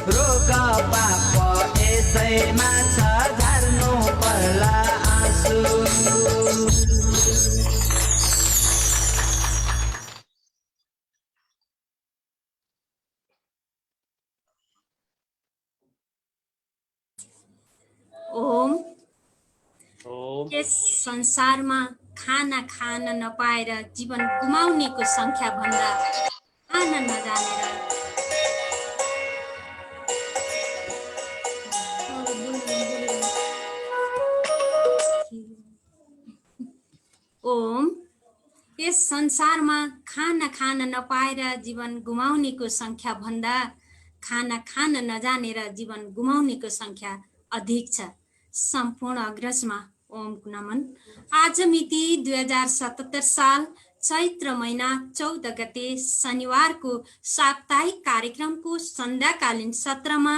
रोग पाप यसैमा छ झार्नु पर्ला आँसु। ओम यस संसारमा खाना खान नपाएर जीवन गुमाउनेको संख्या भन्दा खान नजानेर ओम यस संसारमा खाना खान नपाएर जीवन गुमाउनेको संख्या भन्दा खाना खान नजानेर जीवन गुमाउनेको संख्या अधिक छ। सम्पूर्ण अग्रजमा ओमको नमन। आज मिति 2077 साल चैत्र महिना 14 गते शनिबारको साप्ताहिक कार्यक्रमको सन्ध्याकालीन सत्रमा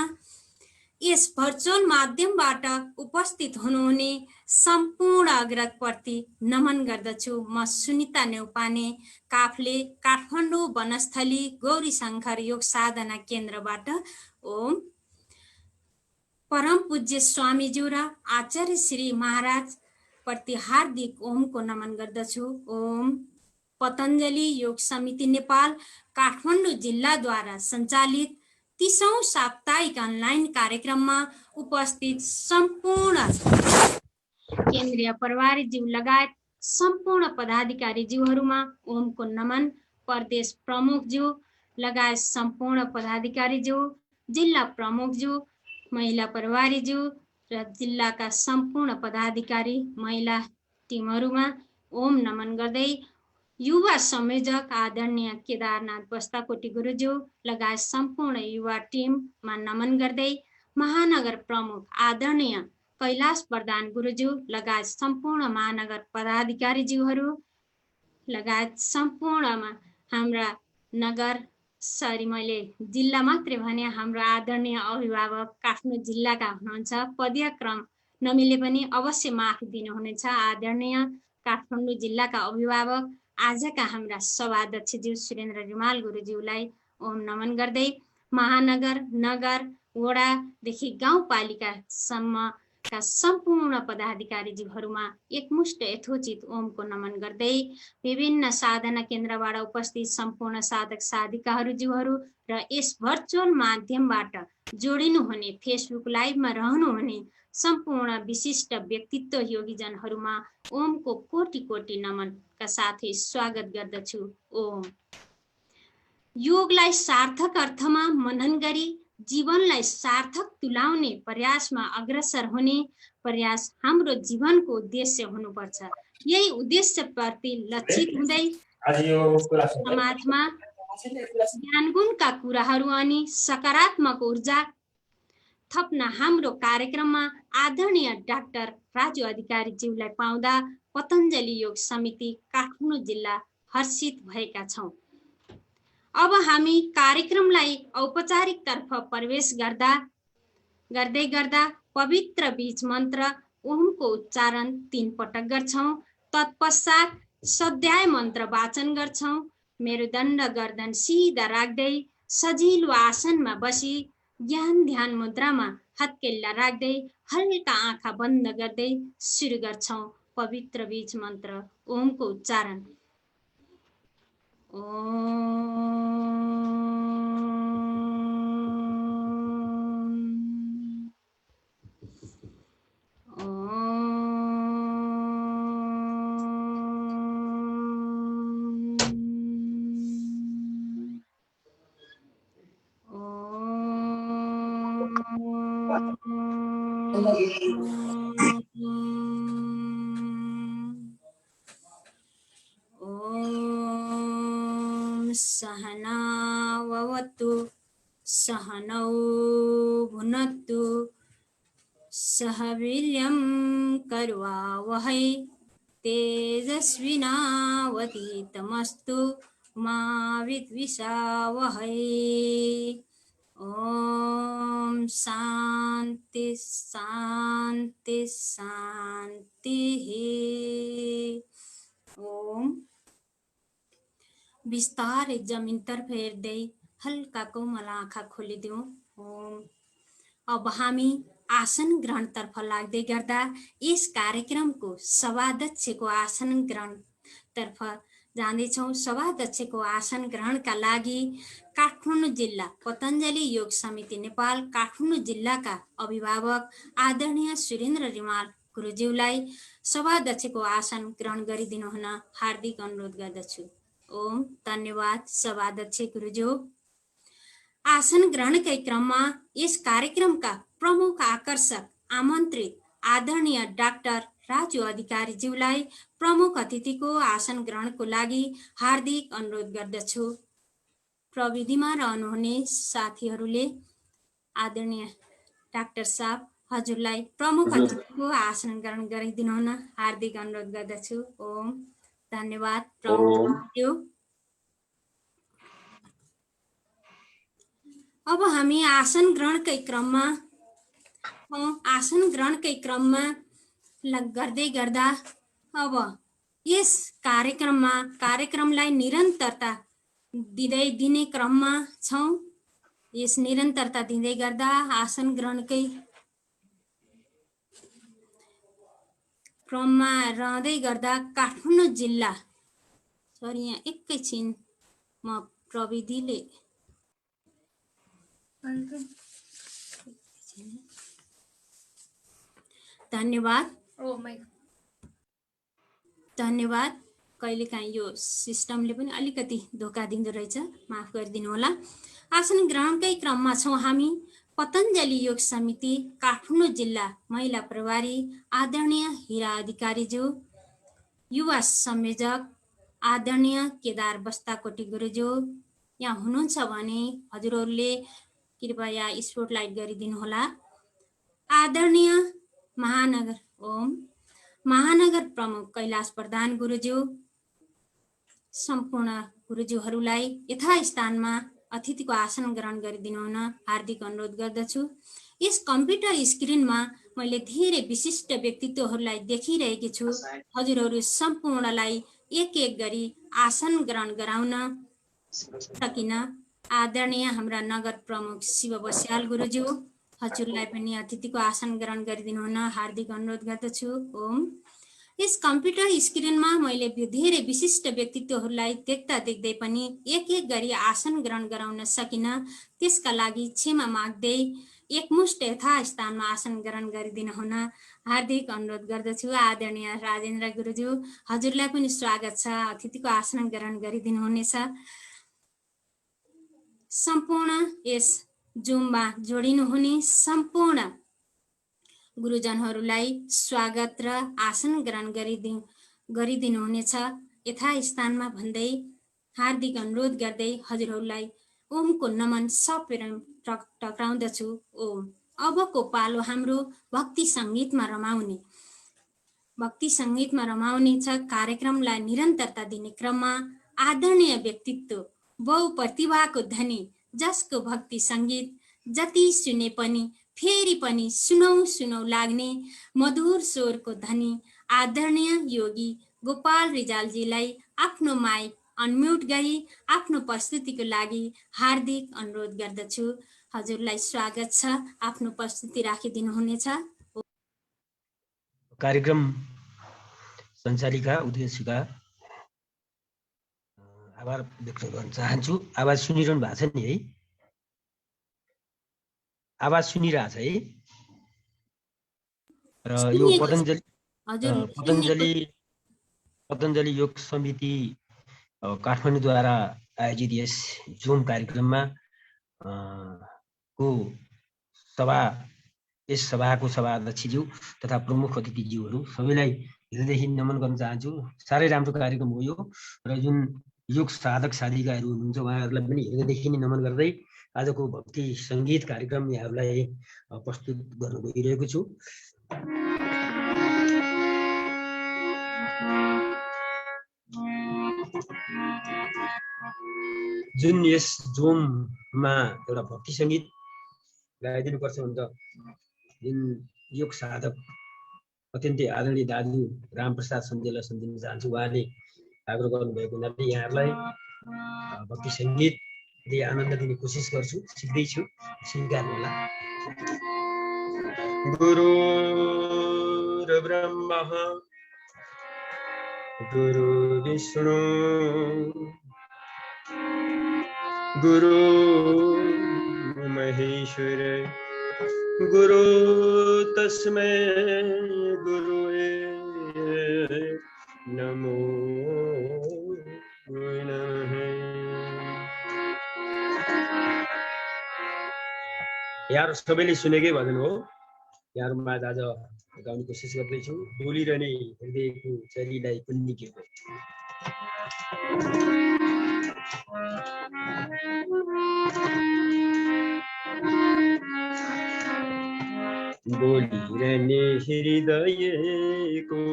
यस भर्चुअल माध्यमबाट उपस्थित हुनुहुने सम्पूर्ण अग्रजप्रति नमन गर्दछु। म सुनिता नेउपाने काफले काठमाडौँ वनस्थली गौरी शङ्कर योग साधना केन्द्रबाट ओम परम पूज्य स्वामीज्यू र आचार्य श्री महाराज प्रति हार्दिक ओमको नमन गर्दछु। ओम पतञ्जलि योग समिति नेपाल काठमाडौँ जिल्लाद्वारा सञ्चालित 30औं साप्ताहिक अनलाइन कार्यक्रममा उपस्थित सम्पूर्ण केन्द्रीय प्रभारीज्यू लगायत सम्पूर्ण पदाधिकारीज्यूहरूमा ओमको नमन। प्रदेश प्रमुखज्यू लगायत सम्पूर्ण पदाधिकारीज्यू, जिल्ला प्रमुखज्यू, महिला प्रभारीज्यू र जिल्लाका सम्पूर्ण पदाधिकारी महिला टिमहरूमा ओम नमन गर्दै युवा संयोजक आदरणीय केदारनाथ बस्ताकोटी गुरुज्यू लगायत सम्पूर्ण युवा टिममा नमन गर्दै महानगर प्रमुख आदरणीय कैलाश प्रधान गुरुज्यू लगायत सम्पूर्ण महानगर पदाधिकारीज्यूहरू लगायत सम्पूर्णमा हाम्रा नगर मैले जिल्ला मात्रै भने हाम्रो आदरणीय अभिभावक काठमाडौँ जिल्लाका हुनुहुन्छ। पदक्रम नमिले पनि अवश्य माफी दिनुहुनेछ। आदरणीय काठमाडौँ जिल्लाका अभिभावक आजका हाम्रा सभाध्यक्षज्यू सुरेन्द्र रिमाल गुरुज्यूलाई ओम नमन गर्दै महानगर, नगर, वडादेखि गाउँपालिकासम्मका सम्पूर्ण पदाधिकारीज्यूहरूमा एकमुष्ट यथोचित ओमको नमन गर्दै विभिन्न साधना केन्द्रबाट उपस्थित सम्पूर्ण साधक साधिकाहरूज्यूहरू र यस भर्चुअल माध्यमबाट जोडिनुहुने फेसबुक लाइभमा रहनुहुने सम्पूर्ण विशिष्ट व्यक्तित्व योगीजनहरूमा ओमको कोटि कोटि नमनका साथै स्वागत गर्दछु। ओम योगलाई सार्थक अर्थमा मनन गरी जीवनलाई सार्थक तुल्याउने प्रयासमा अग्रसर हुने प्रयास हाम्रो जीवनको उद्देश्य हुनुपर्छ। यही उद्देश्यप्रति लक्षित हुँदै समाजमा ज्ञानगुणका कुराहरू अनि सकारात्मक ऊर्जा थप्न हाम्रो कार्यक्रममा आदरणीय डाक्टर राजु अधिकारीज्यूलाई पाउँदा पतञ्जलि योग समिति काठमाडौँ जिल्ला हर्षित भएका छौँ। अब हामी कार्यक्रमलाई औपचारिक तर्फ प्रवेश गर्दै गर्दा पवित्र बीज मन्त्र ओमको उच्चारण 3 पटक गर्छौं। तत्पश्चात स्वाध्याय मन्त्र वाचन गर्छौं। मेरुदण्ड गर्दन सिधा राख्दै सजिलो आसनमा बसी ज्ञान ध्यान मुद्रामा हत्केला राख्दै हल्का आँखा बन्द गर्दै सुरु गर्छौं पवित्र बीज मन्त्र ओमको उच्चारण। सहना ववतु सहनौ भुनक्तु सह वीर्यं करवावहै तेजस्विनावतीतमस्तु मा विद्विषावहै। ओम शांति शांति शांति। ओम बिस्तारै जमिनतर्फ हेर्दै हल्का कोमल आँखा खोलिदिउँ। ओम। अब हामी आसन ग्रहणतर्फ लाग्दै गर्दा यस कार्यक्रमको सभाध्यक्षको आसन ग्रहणतर्फ जाँदैछौँ। सभाध्यक्षको आसन ग्रहणका लागि काठमाडौँ जिल्ला पतञ्जलि योग समिति नेपाल काठमाडौँ जिल्लाका अभिभावक आदरणीय सुरेन्द्र रिमाल गुरुज्यूलाई सभाध्यक्षको आसन ग्रहण गरिदिनु हुन हार्दिक अनुरोध गर्दछु। ओम। धन्यवाद सभाध्यक्ष गुरुज्यू। आसन ग्रहणकै क्रममा यस कार्यक्रमका प्रमुख आकर्षक आमन्त्रित आदरणीय डाक्टर राजु अधिकारीज्यूलाई प्रमुख अतिथिको आसन ग्रहणको लागि हार्दिक अनुरोध गर्दछु। प्रविधिमा रहनुहुने साथीहरूले आदरणीय डाक्टर साहब हजुरलाई प्रमुख अतिथिको आसन ग्रहण गरिदिनु हुन हार्दिक अनुरोध गर्दछु। ओम। धन्यवाद प्रमुख। अब हामी आसन ग्रहणकै क्रममा गर्दै गर्दा अब यस कार्यक्रमलाई निरन्तरता दिने क्रममा छौँ। यस निरन्तरता दिँदै गर्दा आसन ग्रहणकै क्रममा रहँदै गर्दा काठमाडौँ जिल्ला यहाँ एकैछिन म प्रविधिले धन्यवाद। कहिलेकाहीँ यो सिस्टमले पनि अलिकति धोका दिँदो रहेछ, माफ गरिदिनु होला। आसन ग्रहणकै क्रममा छौँ हामी। पतञ्जलि योग समिति काठमाडौँ जिल्ला महिला प्रभारी आदरणीय हिरा अधिकारीज्यू, युवा संयोजक आदरणीय केदार बस्ताकोटी गुरुज्यू यहाँ हुनुहुन्छ भने हजुरहरूले कृपया स्पोटलाइट गरिदिनु होला। आदरणीय महानगर प्रमुख कैलाश प्रधान गुरुज्यू, सम्पूर्ण गुरुज्यूहरूलाई यथास्थानमा अतिथिको आसन ग्रहण गरिदिनु हुन हार्दिक अनुरोध गर्दछु। यस कम्प्युटर स्क्रिनमा मैले धेरै विशिष्ट व्यक्तित्वहरूलाई देखिरहेकी छु। हजुरहरू सम्पूर्णलाई एक एक गरी आसन ग्रहण गराउन सकिन आदरणीय हाम्रा नगर प्रमुख शिव बस्याल गुरुज्यू हजुरलाई पनि अतिथिको आसन ग्रहण गरिदिनु हुन हार्दिक अनुरोध गर्दछु। ओम। यस कम्प्युटर स्क्रिनमा मैले धेरै विशिष्ट व्यक्तित्वहरूलाई देख्दै पनि एक एक गरी आसन ग्रहण गराउन सकिन, त्यसका लागि क्षमा माग्दै एकमुष्ट यथास्थानमा आसन ग्रहण गरिदिनु हुन हार्दिक अनुरोध गर्दछु। आदरणीय राजेन्द्र गुरुज्यू हजुरलाई पनि स्वागत छ, अतिथिको आसन ग्रहण गरिदिनु हुनेछ। सम्पूर्ण यस जुममा जोडिनुहुने सम्पूर्ण गुरुजनहरूलाई स्वागत र आसन ग्रहण गरिदिनु हुनेछ यथास्थानमा भन्दै हार्दिक अनुरोध गर्दै हजुरहरूलाई ओमको नमन सप्रेम टक्राउँदछु। ओम। अबको पालो हाम्रो भक्ति सङ्गीतमा रमाउने छ। कार्यक्रमलाई निरन्तरता दिने क्रममा आदरणीय व्यक्तित्व, बहुप्रतिभाको धनी, जसको भक्ति सङ्गीत जति सुने पनि फेरि पनि सुनौ लाग्ने मधुर स्वरको धनी आदरणीय योगी गोपाल रिजालजीलाई आफ्नो माइक अनम्युट गरी आफ्नो प्रस्तुतिको लागि हार्दिक अनुरोध गर्दछु। हजुरलाई स्वागत छ, आफ्नो प्रस्तुति राखिदिनु हुनेछ। कार्यक्रम सञ्चालिका उद्देश्यका आभार व्यक्त गर्न चाहन्छु। आवाज सुनिरहनु भएको छ नि है? आवाज सुनिरहेछ है? र यो पतञ्जलि योग समिति काठमाडौँद्वारा आयोजित यस जुम कार्यक्रममा यस सभाको सभाध्यक्षज्यू तथा प्रमुख अतिथिज्यूहरू सबैलाई हृदयदेखि नमन गर्न चाहन्छु। साह्रै राम्रो कार्यक्रम हो यो, र जुन योग साधक साधिकाहरू हुनुहुन्छ उहाँहरूलाई पनि हृदयदेखि नै नमन गर्दै आजको भक्ति सङ्गीत कार्यक्रम यहाँहरूलाई प्रस्तुत गर्न गइरहेको छु। जुन यस जोममा एउटा भक्ति सङ्गीत गाइदिनुपर्छ हुन्छ, जुन योग साधक अत्यन्तै आदरणीय दाजु रामप्रसाद सन्देललाई सम्झिन चाहन्छु। उहाँले आग्रह गर्नुभएको हुनाले यहाँहरूलाई भक्ति सङ्गीत धेरै आनन्द दिने कोसिस गर्छु, सिक्दैछु, स्वीकार्नु होला। गुरुर् ब्रह्मा गुरु विष्णु गुरु महेश्वर गुरु तस्मै गुरुवे नमो नमः। यार सबैले सुनेकै भजन हो, यहाँहरूमा आज गाउने कोसिस गर्दैछु। डोलिरहने हृदयको चरीलाई कुन्नी के हो। बोलिरहने हृदयको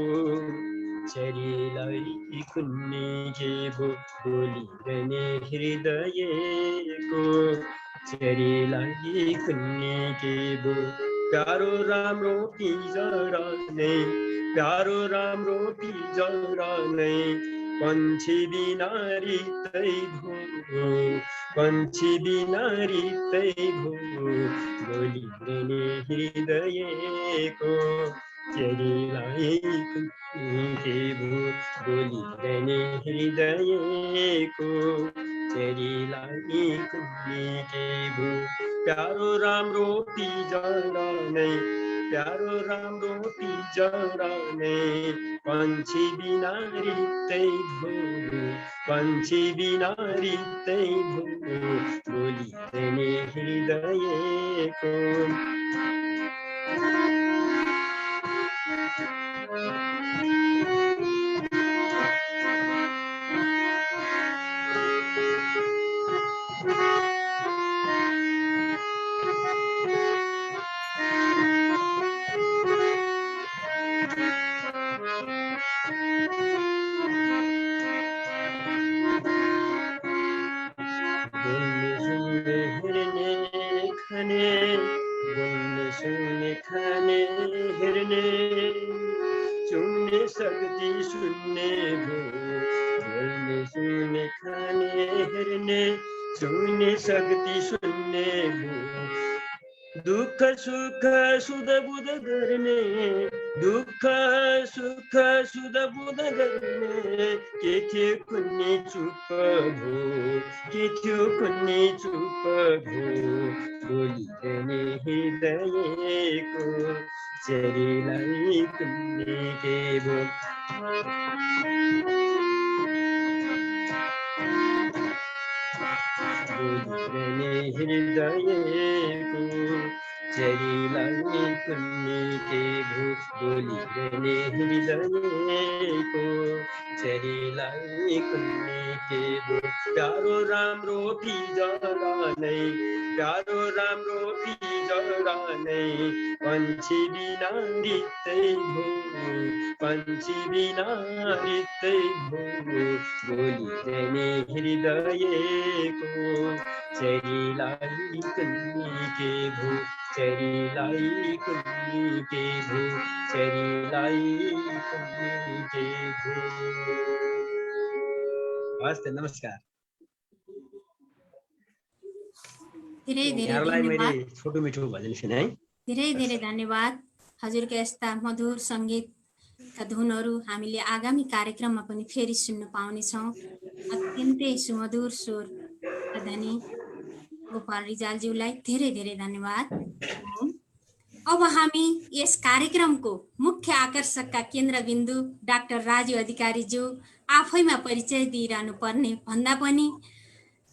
चरीलाई कुन्नी के भो। बोलिरहने हृदयको चरीलाई कुन्नी के भो। प्यारो राम्रो पिंजरा नै, प्यारो राम्रो पिंजरा नै, पंछी बिना रित्तै भो, पंछी बिना रित्तै भो। बोलिरहने हृदयको चरीलाई कुन्नी के भो। बोलिरहने हृदयको चरीलाई कुन्नी के भो। प्यारो राम्रो पिंजरा नै, प्यारो राम्रो पिंजरा नै, पंछी बिना रित्तै भो, पंछी बिना रित्तै भो। बोलिरहने हृदयको शक्ति सुन्ने भो। बोल्ने सुन्ने खाने हेर्ने सुन्ने शक्ति सुन्ने भो। दुःख सुख सुध बुध गर्ने, दुःख सुख सुध बुध गर्ने, के थियो कुन्नी चुप भो, के थियो कुन्नी चुप भो। बोलिरहने हृदयको चरीलाई कुन्नी के भो। बोलिरहने हृदयको चरीलाई कुन्नी के भो। बोलिरहने हृदयको चरीलाई कुन्नी के भो। प्यारो राम्रो पिंजरा नै, प्यारो राम्रो पिंजरा नै, पंछी बिना रित्तै भो, पंछी बिना रित्तै भो। बोलिरहने हृदयको चरीलाई कुन्नी के भो। चरीलाई कुन्नी के भो, चरीलाई कुन्नी के भो। हस् त, नमस्कार। धेरै धेरै यहाँलाई मैले धन्यवाद। छोटो मिठो भजन सुनाएँ। धेरै धेरै धन्यवाद हजुरका यस्ता मधुर सङ्गीतका धुनहरू हामीले आगामी कार्यक्रममा पनि फेरि सुन्न पाउनेछौँ। अत्यन्तै सुमधुर स्वर धनी गोपाल रिजालज्यूलाई धेरै धेरै धन्यवाद। अब हामी यस कार्यक्रमको मुख्य आकर्षकका केन्द्रबिन्दु डाक्टर राजु अधिकारीज्यू आफैमा परिचय दिइरहनु पर्ने भन्दा पनि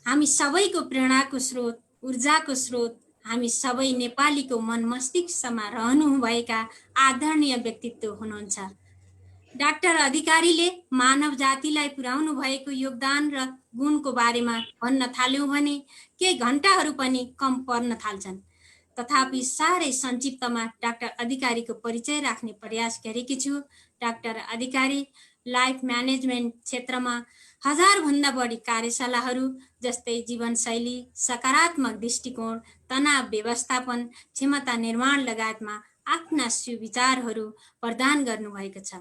हामी सबैको प्रेरणाको स्रोत, ऊर्जाको स्रोत, हामी सबै नेपालीको मन मस्तिष्कमा रहनुभएका आदरणीय व्यक्तित्व हुनुहुन्छ। डाक्टर अधिकारीले मानव जातिलाई पुर्याउनु भएको योगदान र गुणको बारेमा भन्न थाल्यौँ भने केही घण्टाहरू पनि कम पर्न थाल्छन्। तथापि साह्रै संक्षिप्तमा डाक्टर अधिकारीको परिचय राख्ने प्रयास गरेकी छु। डाक्टर अधिकारी लाइफ म्यानेजमेन्ट क्षेत्रमा 1000 भन्दा बढी कार्यशालाहरू जस्तै जीवनशैली, सकारात्मक दृष्टिकोण, तनाव व्यवस्थापन, क्षमता निर्माण लगायतमा आफ्ना सुविचारहरू प्रदान गर्नुभएको छ।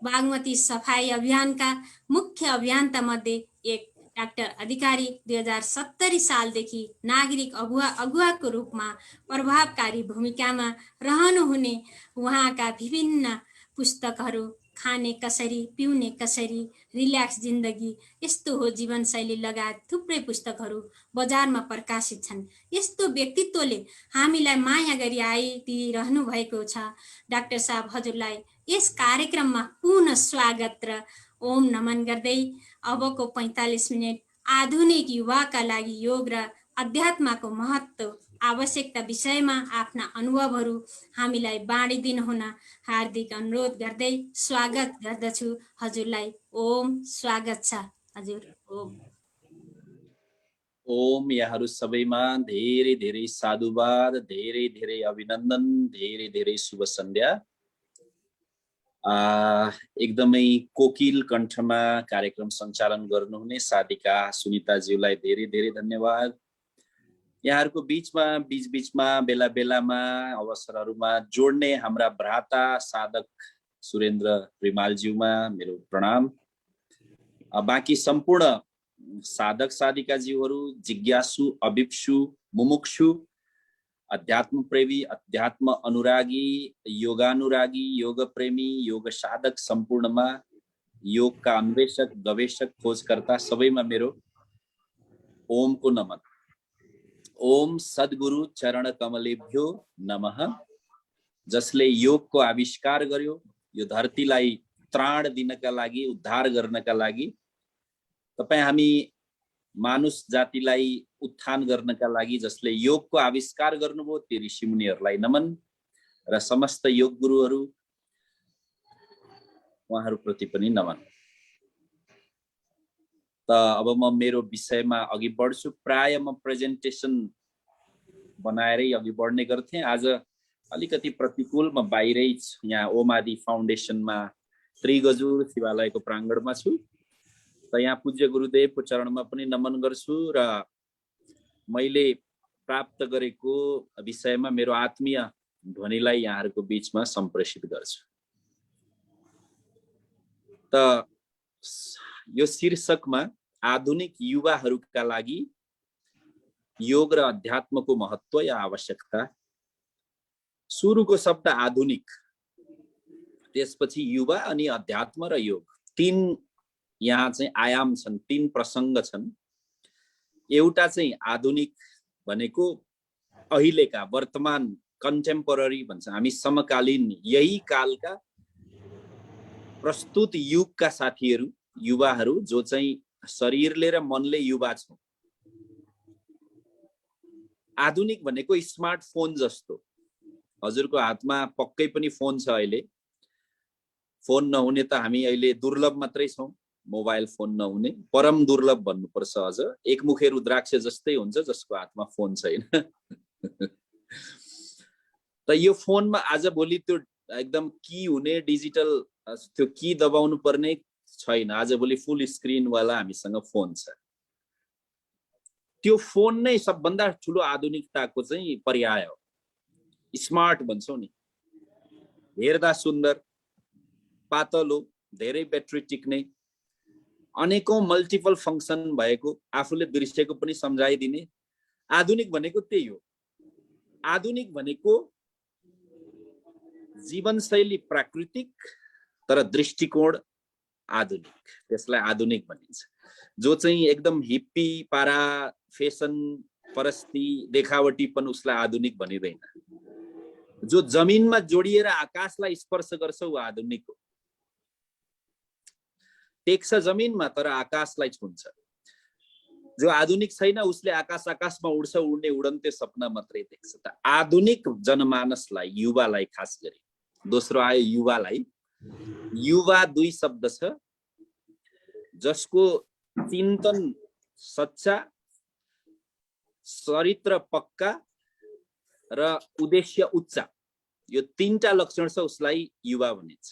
बागमती सफाई अभियानका मुख्य अभियन्ता मध्ये एक डाक्टर अधिकारी 2070 सालदेखि नागरिक अगुवाको रूपमा प्रभावकारी भूमिकामा रहनुहुने उहाँका विभिन्न पुस्तकहरू खाने कसरी, पिउने कसरी, रिल्याक्स जिन्दगी, यस्तो हो जीवनशैली लगायत थुप्रै पुस्तकहरू बजारमा प्रकाशित छन्। यस्तो व्यक्तित्वले हामीलाई माया गरी आइदिइरहनु भएको छ। डाक्टर साहब, हजुरलाई यस कार्यक्रममा पुनः स्वागत र ओम नमन गर्दै अबको 45 मिनट आधुनिक युवाका लागि योग र अध्यात्मको महत्त्व आवश्यकता विषयमा आफ्ना अनुभवहरू हामीलाई बाँडिदिनु हुन हार्दिक अनुरोध गर्दै स्वागत गर्दछु हजुरलाई। ओम, स्वागत छ हजुर। ओम ओम। यहाँहरू सबैमा धेरै धेरै साधुवाद, धेरै धेरै अभिनन्दन, धेरै धेरै शुभ सन्ध्या। एकदमै कोकिल कण्ठमा कार्यक्रम सञ्चालन गर्नुहुने साधिका सुनिताज्यूलाई धेरै धेरै धन्यवाद। यहाँहरूको बीचमा बीचमा बेला बेलामा अवसरहरूमा जोड्ने हाम्रा भ्राता साधक सुरेन्द्र रिमालज्यूमा मेरो प्रणाम। बाँकी सम्पूर्ण साधक साधिकाज्यूहरू, जिज्ञासु, अभिप्सु, मुमुक्षु, अध्यात्म प्रेमी, अध्यात्म अनुरागी, योगानुरागी, योग प्रेमी, योग साधक, सम्पूर्णमा योगका अन्वेषक, गवेषक, खोजकर्ता सबैमा मेरो ओमको नमन। ओम सद्गुरु चरण कमलेभ्यो नमः। जसले योगको आविष्कार गर्यो, यो धरतीलाई त्राण दिनका लागि, उद्धार गर्नका लागि, तपाई हामी मानुष जातिलाई उत्थान गर्नका लागि जसले योगको आविष्कार गर्नुभयो ती ऋषिमुनिहरूलाई नमन र समस्त योग गुरुहरू उहाँहरूप्रति पनि नमन। त अब म मेरो विषयमा अघि बढ्छु। प्राय म प्रेजेन्टेसन बनाएरै अघि बढ्ने गर्थे। आज अलिकति प्रतिकूल, म बाहिरै यहाँ ओमादि फाउन्डेसनमा त्रिगजुर शिवालयको प्राङ्गणमा छु। त यहाँ पूज्य गुरुदेवको चरणमा पनि नमन गर्छु र मैले प्राप्त गरेको विषयमा मेरो आत्मीय ध्वनिलाई यहाँहरूको बीचमा सम्प्रेषित गर्छु। त यो शीर्षकमा आधुनिक युवाहरूका लागि योग र अध्यात्मको महत्त्व या आवश्यकता। सुरुको शब्द आधुनिक, त्यसपछि युवा अनि अध्यात्म र योग, तीन यहाँ चाहिँ आयाम छन्, तीन प्रसङ्ग छन्। एउटा चाहिँ आधुनिक भनेको अहिलेका वर्तमान कन्टेम्पोररी भन्छ हामी, समकालीन यही कालका प्रस्तुत युगका साथीहरू, युवाहरू जो चाहिँ शरीरले र मनले युवा छौँ। आधुनिक भनेको स्मार्टफोन जस्तो, हजुरको हातमा पक्कै पनि फोन छ अहिले। फोन नहुने त हामी अहिले दुर्लभ मात्रै छौँ, मोबाइल फोन नहुने परम दुर्लभ भन्नुपर्छ। अझ एकमुखे रुद्राक्ष जस्तै हुन्छ जसको हातमा फोन छैन। त यो फोनमा आज भोलि त्यो एकदम की हुने डिजिटल त्यो की दबाउनु पर्ने छैन। आज भोलि फुल स्क्रिन वाला हामीसँग फोन छ। त्यो फोन नै सबभन्दा ठुलो आधुनिकताको चाहिँ पर्याय हो। स्मार्ट भन्छौँ नि, हेर्दा सुन्दर, पातलो, धेरै ब्याट्री टिक्ने, अनेकौं मल्टिपल फङ्सन भएको, आफूले दृश्यको पनि सम्झाइदिने। आधुनिक भनेको त्यही हो। आधुनिक भनेको जीवनशैली प्राकृतिक तर दृष्टिकोण आधुनिक, त्यसलाई आधुनिक भनिन्छ। जो चाहिँ एकदम हिप्पी पारा फेसन परस्ती देखावटीपन, उसलाई आधुनिक भनिँदैन। जो जमिनमा जोडिएर आकाशलाई स्पर्श गर्छ ऊ आधुनिक हो। टेक्छ जमिनमा तर आकाशलाई छुन्छ। जो आधुनिक छैन उसले आकाशमा उड्छ, उड्ने उडन्ते सपना मात्रै देख्छ। त आधुनिक जनमानसलाई, युवालाई खास गरी, दोस्रो आयो युवालाई। युवा दुई शब्द छ जसको चिन्तन सच्चा, चरित्र पक्का र उद्देश्य उच्च, यो तीनटा लक्षण छ, उसलाई युवा भनिन्छ।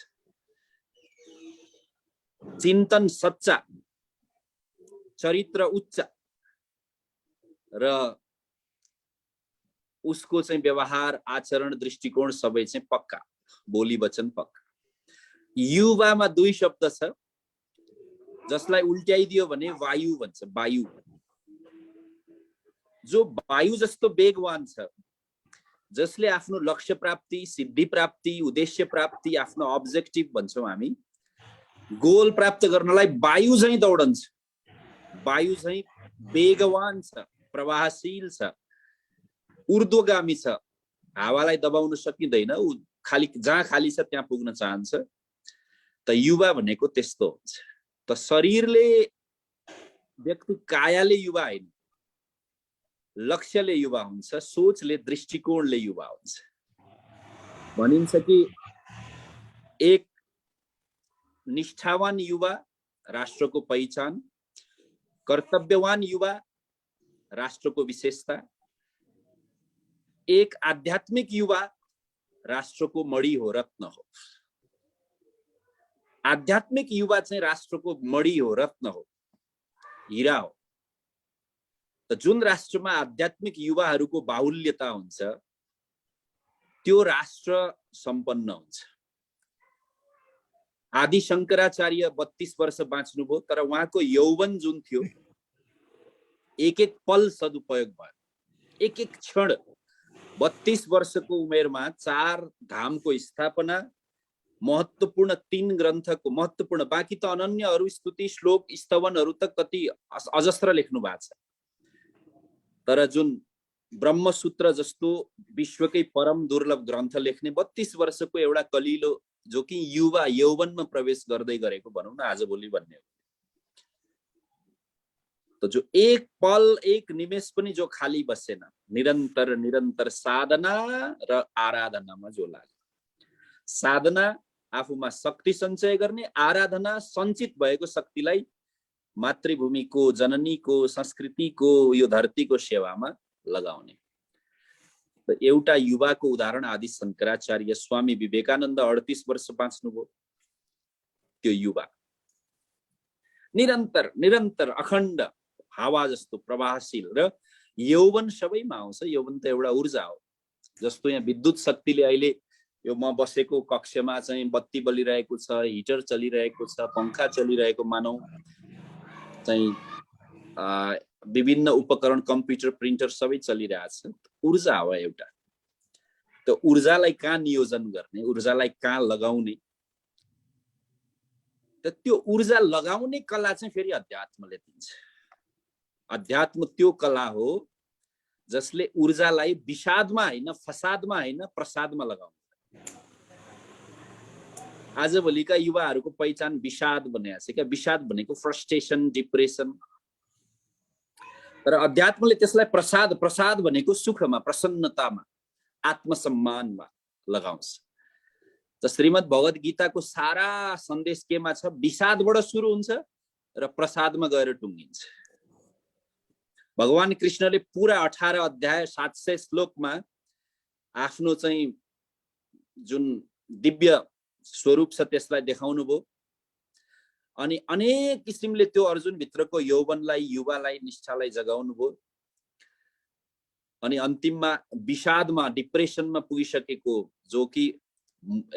चिन्तन सच्चा, चरित्र उच्च र उसको चाहिँ व्यवहार, आचरण, दृष्टिकोण सबै चाहिँ पक्का, बोली वचन पक्का। युवामा दुई शब्द छ, जसलाई उल्ट्याइदियो भने वायु भन्छ। वायु जो वायु जस्तो वेगवान छ, जसले आफ्नो लक्ष्य प्राप्ति, सिद्धि प्राप्ति, उद्देश्य प्राप्ति, आफ्नो अब्जेक्टिभ भन्छौँ हामी, गोल प्राप्त गर्नलाई वायु झैं दौडन्छ। वायु झैं वेगवान छ, प्रवाहशील छ, ऊर्ध्वगामी छ। हावालाई दबाउन सकिँदैन, ऊ खाली जहाँ खाली छ त्यहाँ पुग्न चाहन्छ। त युवा भनेको त्यस्तो हुन्छ। त शरीरले, व्यक्ति कायाले युवा होइन, लक्ष्यले युवा हुन्छ, सोचले, दृष्टिकोणले युवा हुन्छ। भनिन्छ कि एक निष्ठावान युवा राष्ट्रको पहिचान, कर्तव्यवान युवा राष्ट्रको विशेषता, एक आध्यात्मिक युवा राष्ट्रको मणि हो, रत्न हो। आध्यात्मिक युवा चाहिँ राष्ट्रको मणि हो, रत्न हो, हीरा हो। त जुन राष्ट्रमा आध्यात्मिक युवाहरूको बाहुल्यता हुन्छ त्यो राष्ट्र सम्पन्न हुन्छ। आदि शंकराचार्य 32 वर्ष बाँच्नुभयो, तर उहाँको यौवन जुन थियो, एक एक पल सदुपयोग भयो। एक एक क्षण 32 वर्षको उमेरमा 4 धामको स्थापना, महत्त्वपूर्ण 3 ग्रन्थको महत्त्वपूर्ण, बाँकी त अनन्यहरू, स्तुति, श्लोक, स्तवनहरू त कति अजस्र लेख्नु भएको छ। तर जुन ब्रह्मसूत्र जस्तो विश्वकै परम दुर्लभ ग्रन्थ लेख्ने 32 वर्षको एउटा कलिलो, जो कि युवा यौवनमा प्रवेश गर्दै गरेको भनौँ न आजभोलि भन्ने हो। त जो एक पल, एक निमेष पनि जो खाली बसेन, निरन्तर निरन्तर साधना र आराधनामा जो लाग्यो। साधना आफूमा शक्ति सञ्चय गर्ने, आराधना सञ्चित भएको शक्तिलाई मातृभूमिको, जननीको, संस्कृतिको, यो धरतीको सेवामा लगाउने। त एउटा युवाको उदाहरण आदि शंकराचार्य। स्वामी विवेकानन्द 38 वर्ष बाँच्नुभयो। त्यो युवा निरन्तर निरन्तर अखण्ड हावा जस्तो प्रवाहशील, र यौवन सबैमा आउँछ। यौवन त एउटा ऊर्जा हो। जस्तो यहाँ विद्युत शक्तिले अहिले यो म बसेको कक्षमा चाहिँ बत्ती बलिरहेको छ, हिटर चलिरहेको छ, पंखा चलिरहेको, मानौ चाहिँ विभिन्न उपकरण, कम्प्युटर, प्रिन्टर सबै चलिरहेछ। ऊर्जा हो एउटा। त ऊर्जालाई कहाँ नियोजन गर्ने, ऊर्जालाई कहाँ लगाउने, त त्यो ऊर्जा लगाउने कला चाहिँ फेरि अध्यात्मले दिन्छ। अध्यात्म त्यो कला हो जसले ऊर्जालाई विषादमा होइन, फसादमा होइन, प्रसादमा लगाउँछ। आजभोलिका युवाहरूको पहिचान विषाद बनेको छ क्या। विषाद भनेको फ्रस्ट्रेसन, डिप्रेसन। तर अध्यात्मले त्यसलाई प्रसाद, प्रसाद भनेको सुखमा, प्रसन्नतामा, आत्मसम्मानमा लगाउँछ। त श्रीमद् भगवत गीताको सारा सन्देश केमा छ? विषादबाट सुरु हुन्छ र प्रसादमा गएर टुङ्गिन्छ। भगवान कृष्णले पुरा 18 अध्याय 700 श्लोकमा आफ्नो चाहिँ जुन दिव्य स्वरूप छ त्यसलाई देखाउनु भयो। अनि अनेक किसिमले त्यो अर्जुन भित्रको यौवनलाई, युवालाई, निष्ठालाई जगाउनु भयो। अनि अन्तिममा विषादमा, डिप्रेसनमा पुगिसकेको, जो कि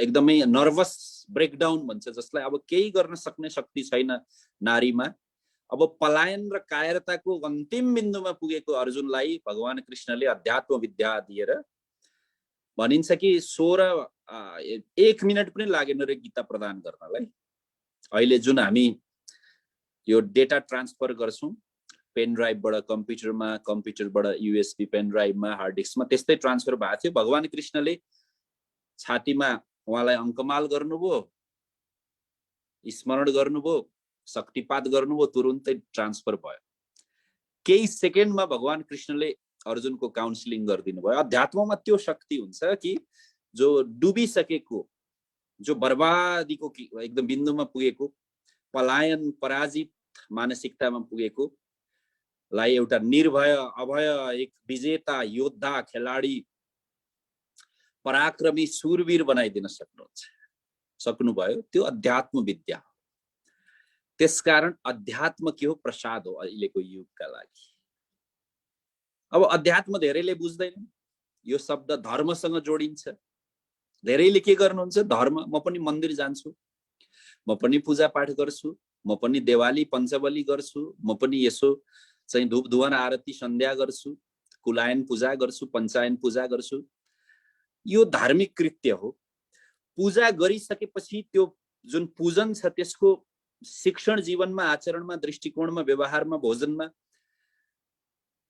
एकदमै नर्भस ब्रेकडाउन भन्छ, जसलाई अब केही गर्न सक्ने शक्ति छैन नारीमा, अब पलायन र कायरताको अन्तिम बिन्दुमा पुगेको अर्जुनलाई भगवान कृष्णले अध्यात्म विद्या दिएर भनिन्छ कि 1 मिनट पनि लागेन रे गीता प्रदान गर्नलाई। अहिले जुन हामी यो डेटा ट्रान्सफर गर्छौं पेन ड्राइभबाट कम्प्युटरमा, कम्प्युटरबाट यूएसबी पेन ड्राइभमा, हार्ड डिस्कमा, त्यस्तै ट्रान्सफर भएको थियो। भगवान कृष्णले छातीमा उहाँलाई अङ्कमाल गर्नुभयो, स्मरण गर्नुभयो, शक्तिपात गर्नुभयो, तुरुन्तै ट्रान्सफर भयो। केही सेकेन्डमा भगवान कृष्णले अर्जुनको काउन्सिलिङ गरिदिनु भयो। अध्यात्ममा त्यो शक्ति हुन्छ कि जो डुबिसकेको, जो बर्बादीको एकदम बिन्दुमा पुगेको, पलायन, पराजित मानसिकतामा पुगेको लाई एउटा निर्भय, अभय, एक विजेता, योद्धा, खेलाडी, पराक्रमी, शूरवीर बनाइदिन सक्नुभयो। त्यो अध्यात्म विद्या हो। त्यसकारण अध्यात्म के हो? प्रसाद हो अहिलेको युगका लागि। अब अध्यात्म धेरैले बुझ्दैनन्। यो शब्द धर्मसँग जोडिन्छ। धेरैले के गर्नुहुन्छ? धर्म, म पनि मन्दिर जान्छु, म पनि पूजा पाठ गर्छु, म पनि देवाली पञ्चबली गर्छु, म पनि यसो चाहिँ धूप धुवन आरती सन्ध्या गर्छु, कुलायन पूजा गर्छु, पञ्चायन पूजा गर्छु। यो धार्मिक कृत्य हो। पूजा गरिसकेपछि त्यो जुन पूजन छ त्यसको शिक्षण जीवनमा, आचरणमा, दृष्टिकोणमा, व्यवहारमा, भोजनमा,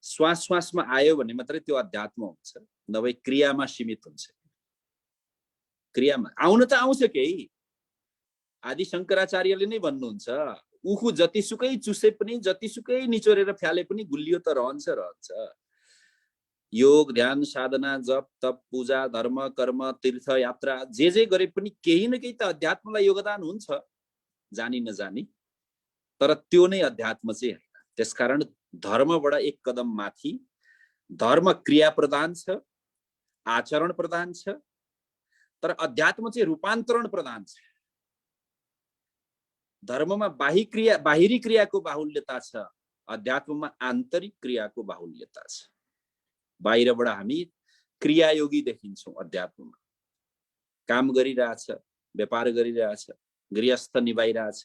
श्वास श्वासमा आयो भने मात्रै त्यो अध्यात्म हुन्छ, नभए क्रियामा सीमित हुन्छ। क्रियामा आउन त आउँछ केही। आदि शङ्कराचार्यले नै भन्नुहुन्छ, उखु जतिसुकै चुसे पनि, जतिसुकै निचोरेर फ्याले पनि गुलियो त रहन्छ। योग, ध्यान, साधना, जप, तप, पूजा, धर्म, कर्म, तीर्थ यात्रा जे गरे पनि केही न केही त अध्यात्मलाई योगदान हुन्छ, जानी नजानी। तर त्यो नै अध्यात्म चाहिँ होइन। त्यसकारण धर्मबाट एक कदम माथि। धर्म क्रिया प्रधान छ, आचरण प्रधान छ, तर अध्यात्म चाहिँ रूपान्तरण प्रधान छ। धर्ममा बाहिरी क्रियाको बाहुल्यता छ, अध्यात्ममा आन्तरिक क्रियाको बाहुल्यता छ। बाहिरबाट हामी क्रियायोगी देखिन्छौँ, अध्यात्ममा काम गरिरहेछ, व्यापार गरिरहेछ, गृहस्थ निभाइरहेछ,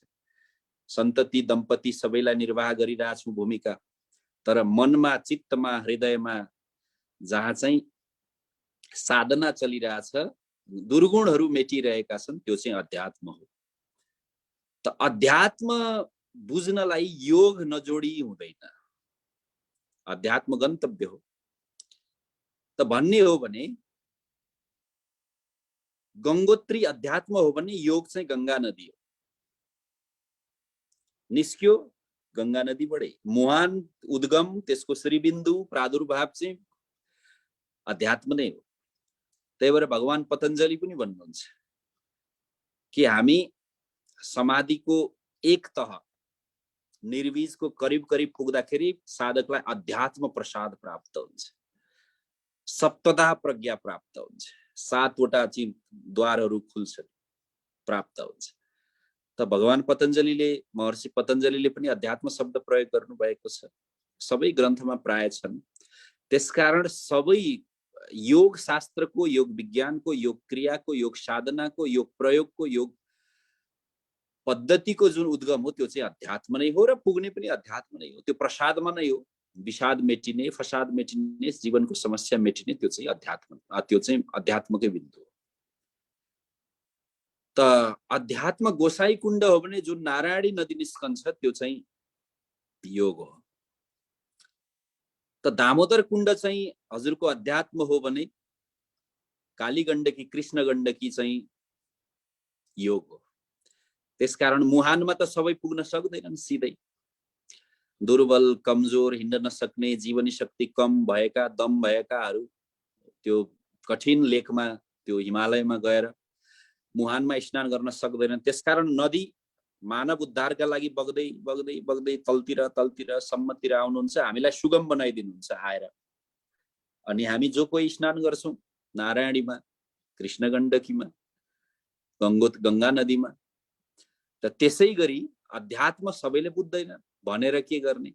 सन्तति दम्पति सबैलाई निर्वाह गरिरहेछौँ भूमिका। तर मनमा, चित्तमा, हृदयमा जहाँ चाहिँ साधना चलिरहेछ, दुर्गुणहरू मेटिरहेका छन्, त्यो चाहिँ अध्यात्म हो। त अध्यात्म बुझ्नलाई योग नजोडी हुँदैन। अध्यात्म गन्तव्य हो। त भन्ने हो भने गङ्गोत्री अध्यात्म हो भने योग चाहिँ गङ्गा नदी हो। निस्क्यो गङ्गा नदीबाटै, मुहान उद्गम, त्यसको श्रीबिन्दु प्रादुर्भाव चाहिँ अध्यात्म नै हो। त्यही भएर भगवान पतञ्जलि पनि भन्नुहुन्छ कि हामी समाधिको एक तह निर्वीजको करिब पुग्दाखेरि साधकलाई अध्यात्म प्रसाद प्राप्त हुन्छ, सप्तदा प्रज्ञा प्राप्त हुन्छ, 7वटा चाहिँ द्वारहरू खुल्छन्, प्राप्त हुन्छ। त भगवान पतञ्जलिले, महर्षि पतञ्जलिले पनि अध्यात्म शब्द प्रयोग गर्नुभएको छ, सबै ग्रन्थमा प्राय छन्। त्यसकारण सबै योग शास्त्रको, योग विज्ञानको, योग क्रियाको, योग साधनाको, योग प्रयोगको, योग पद्धतिको जुन उद्गम हो त्यो चाहिँ अध्यात्म नै हो र पुग्ने पनि अध्यात्म नै हो। त्यो प्रसादमा नै हो। विषाद मेटिने, फसाद मेटिने, जीवनको समस्या मेटिने, त्यो चाहिँ अध्यात्म, त्यो चाहिँ अध्यात्मकै बिन्दु हो। त अध्यात्म गोसाई कुण्ड हो भने जुन नारायणी नदी निस्कन्छ त्यो चाहिँ योग हो। त दामोदर कुण्ड चाहिँ हजुरको अध्यात्म हो भने काली गण्डकी, कृष्ण गण्डकी चाहिँ योग हो। त्यसकारण मुहानमा त सबै पुग्न सक्दैनन् सिधै। दुर्बल, कमजोर, हिँड्न नसक्ने, जीवनी शक्ति कम भएका, दम भएकाहरू त्यो कठिन लेकमा, त्यो हिमालयमा गएर मुहानमा स्नान गर्न सक्दैनन्। त्यसकारण नदी मानव उद्धारका लागि बग्दै बग्दै बग्दै तलतिर सम्मतिर आउनुहुन्छ, हामीलाई सुगम बनाइदिनुहुन्छ आएर। अनि हामी जो कोही स्नान गर्छौँ नारायणीमा, कृष्ण गण्डकीमा, गङ्गा नदीमा, त त्यसै गरी अध्यात्म सबैले बुझ्दैन भनेर के गर्ने?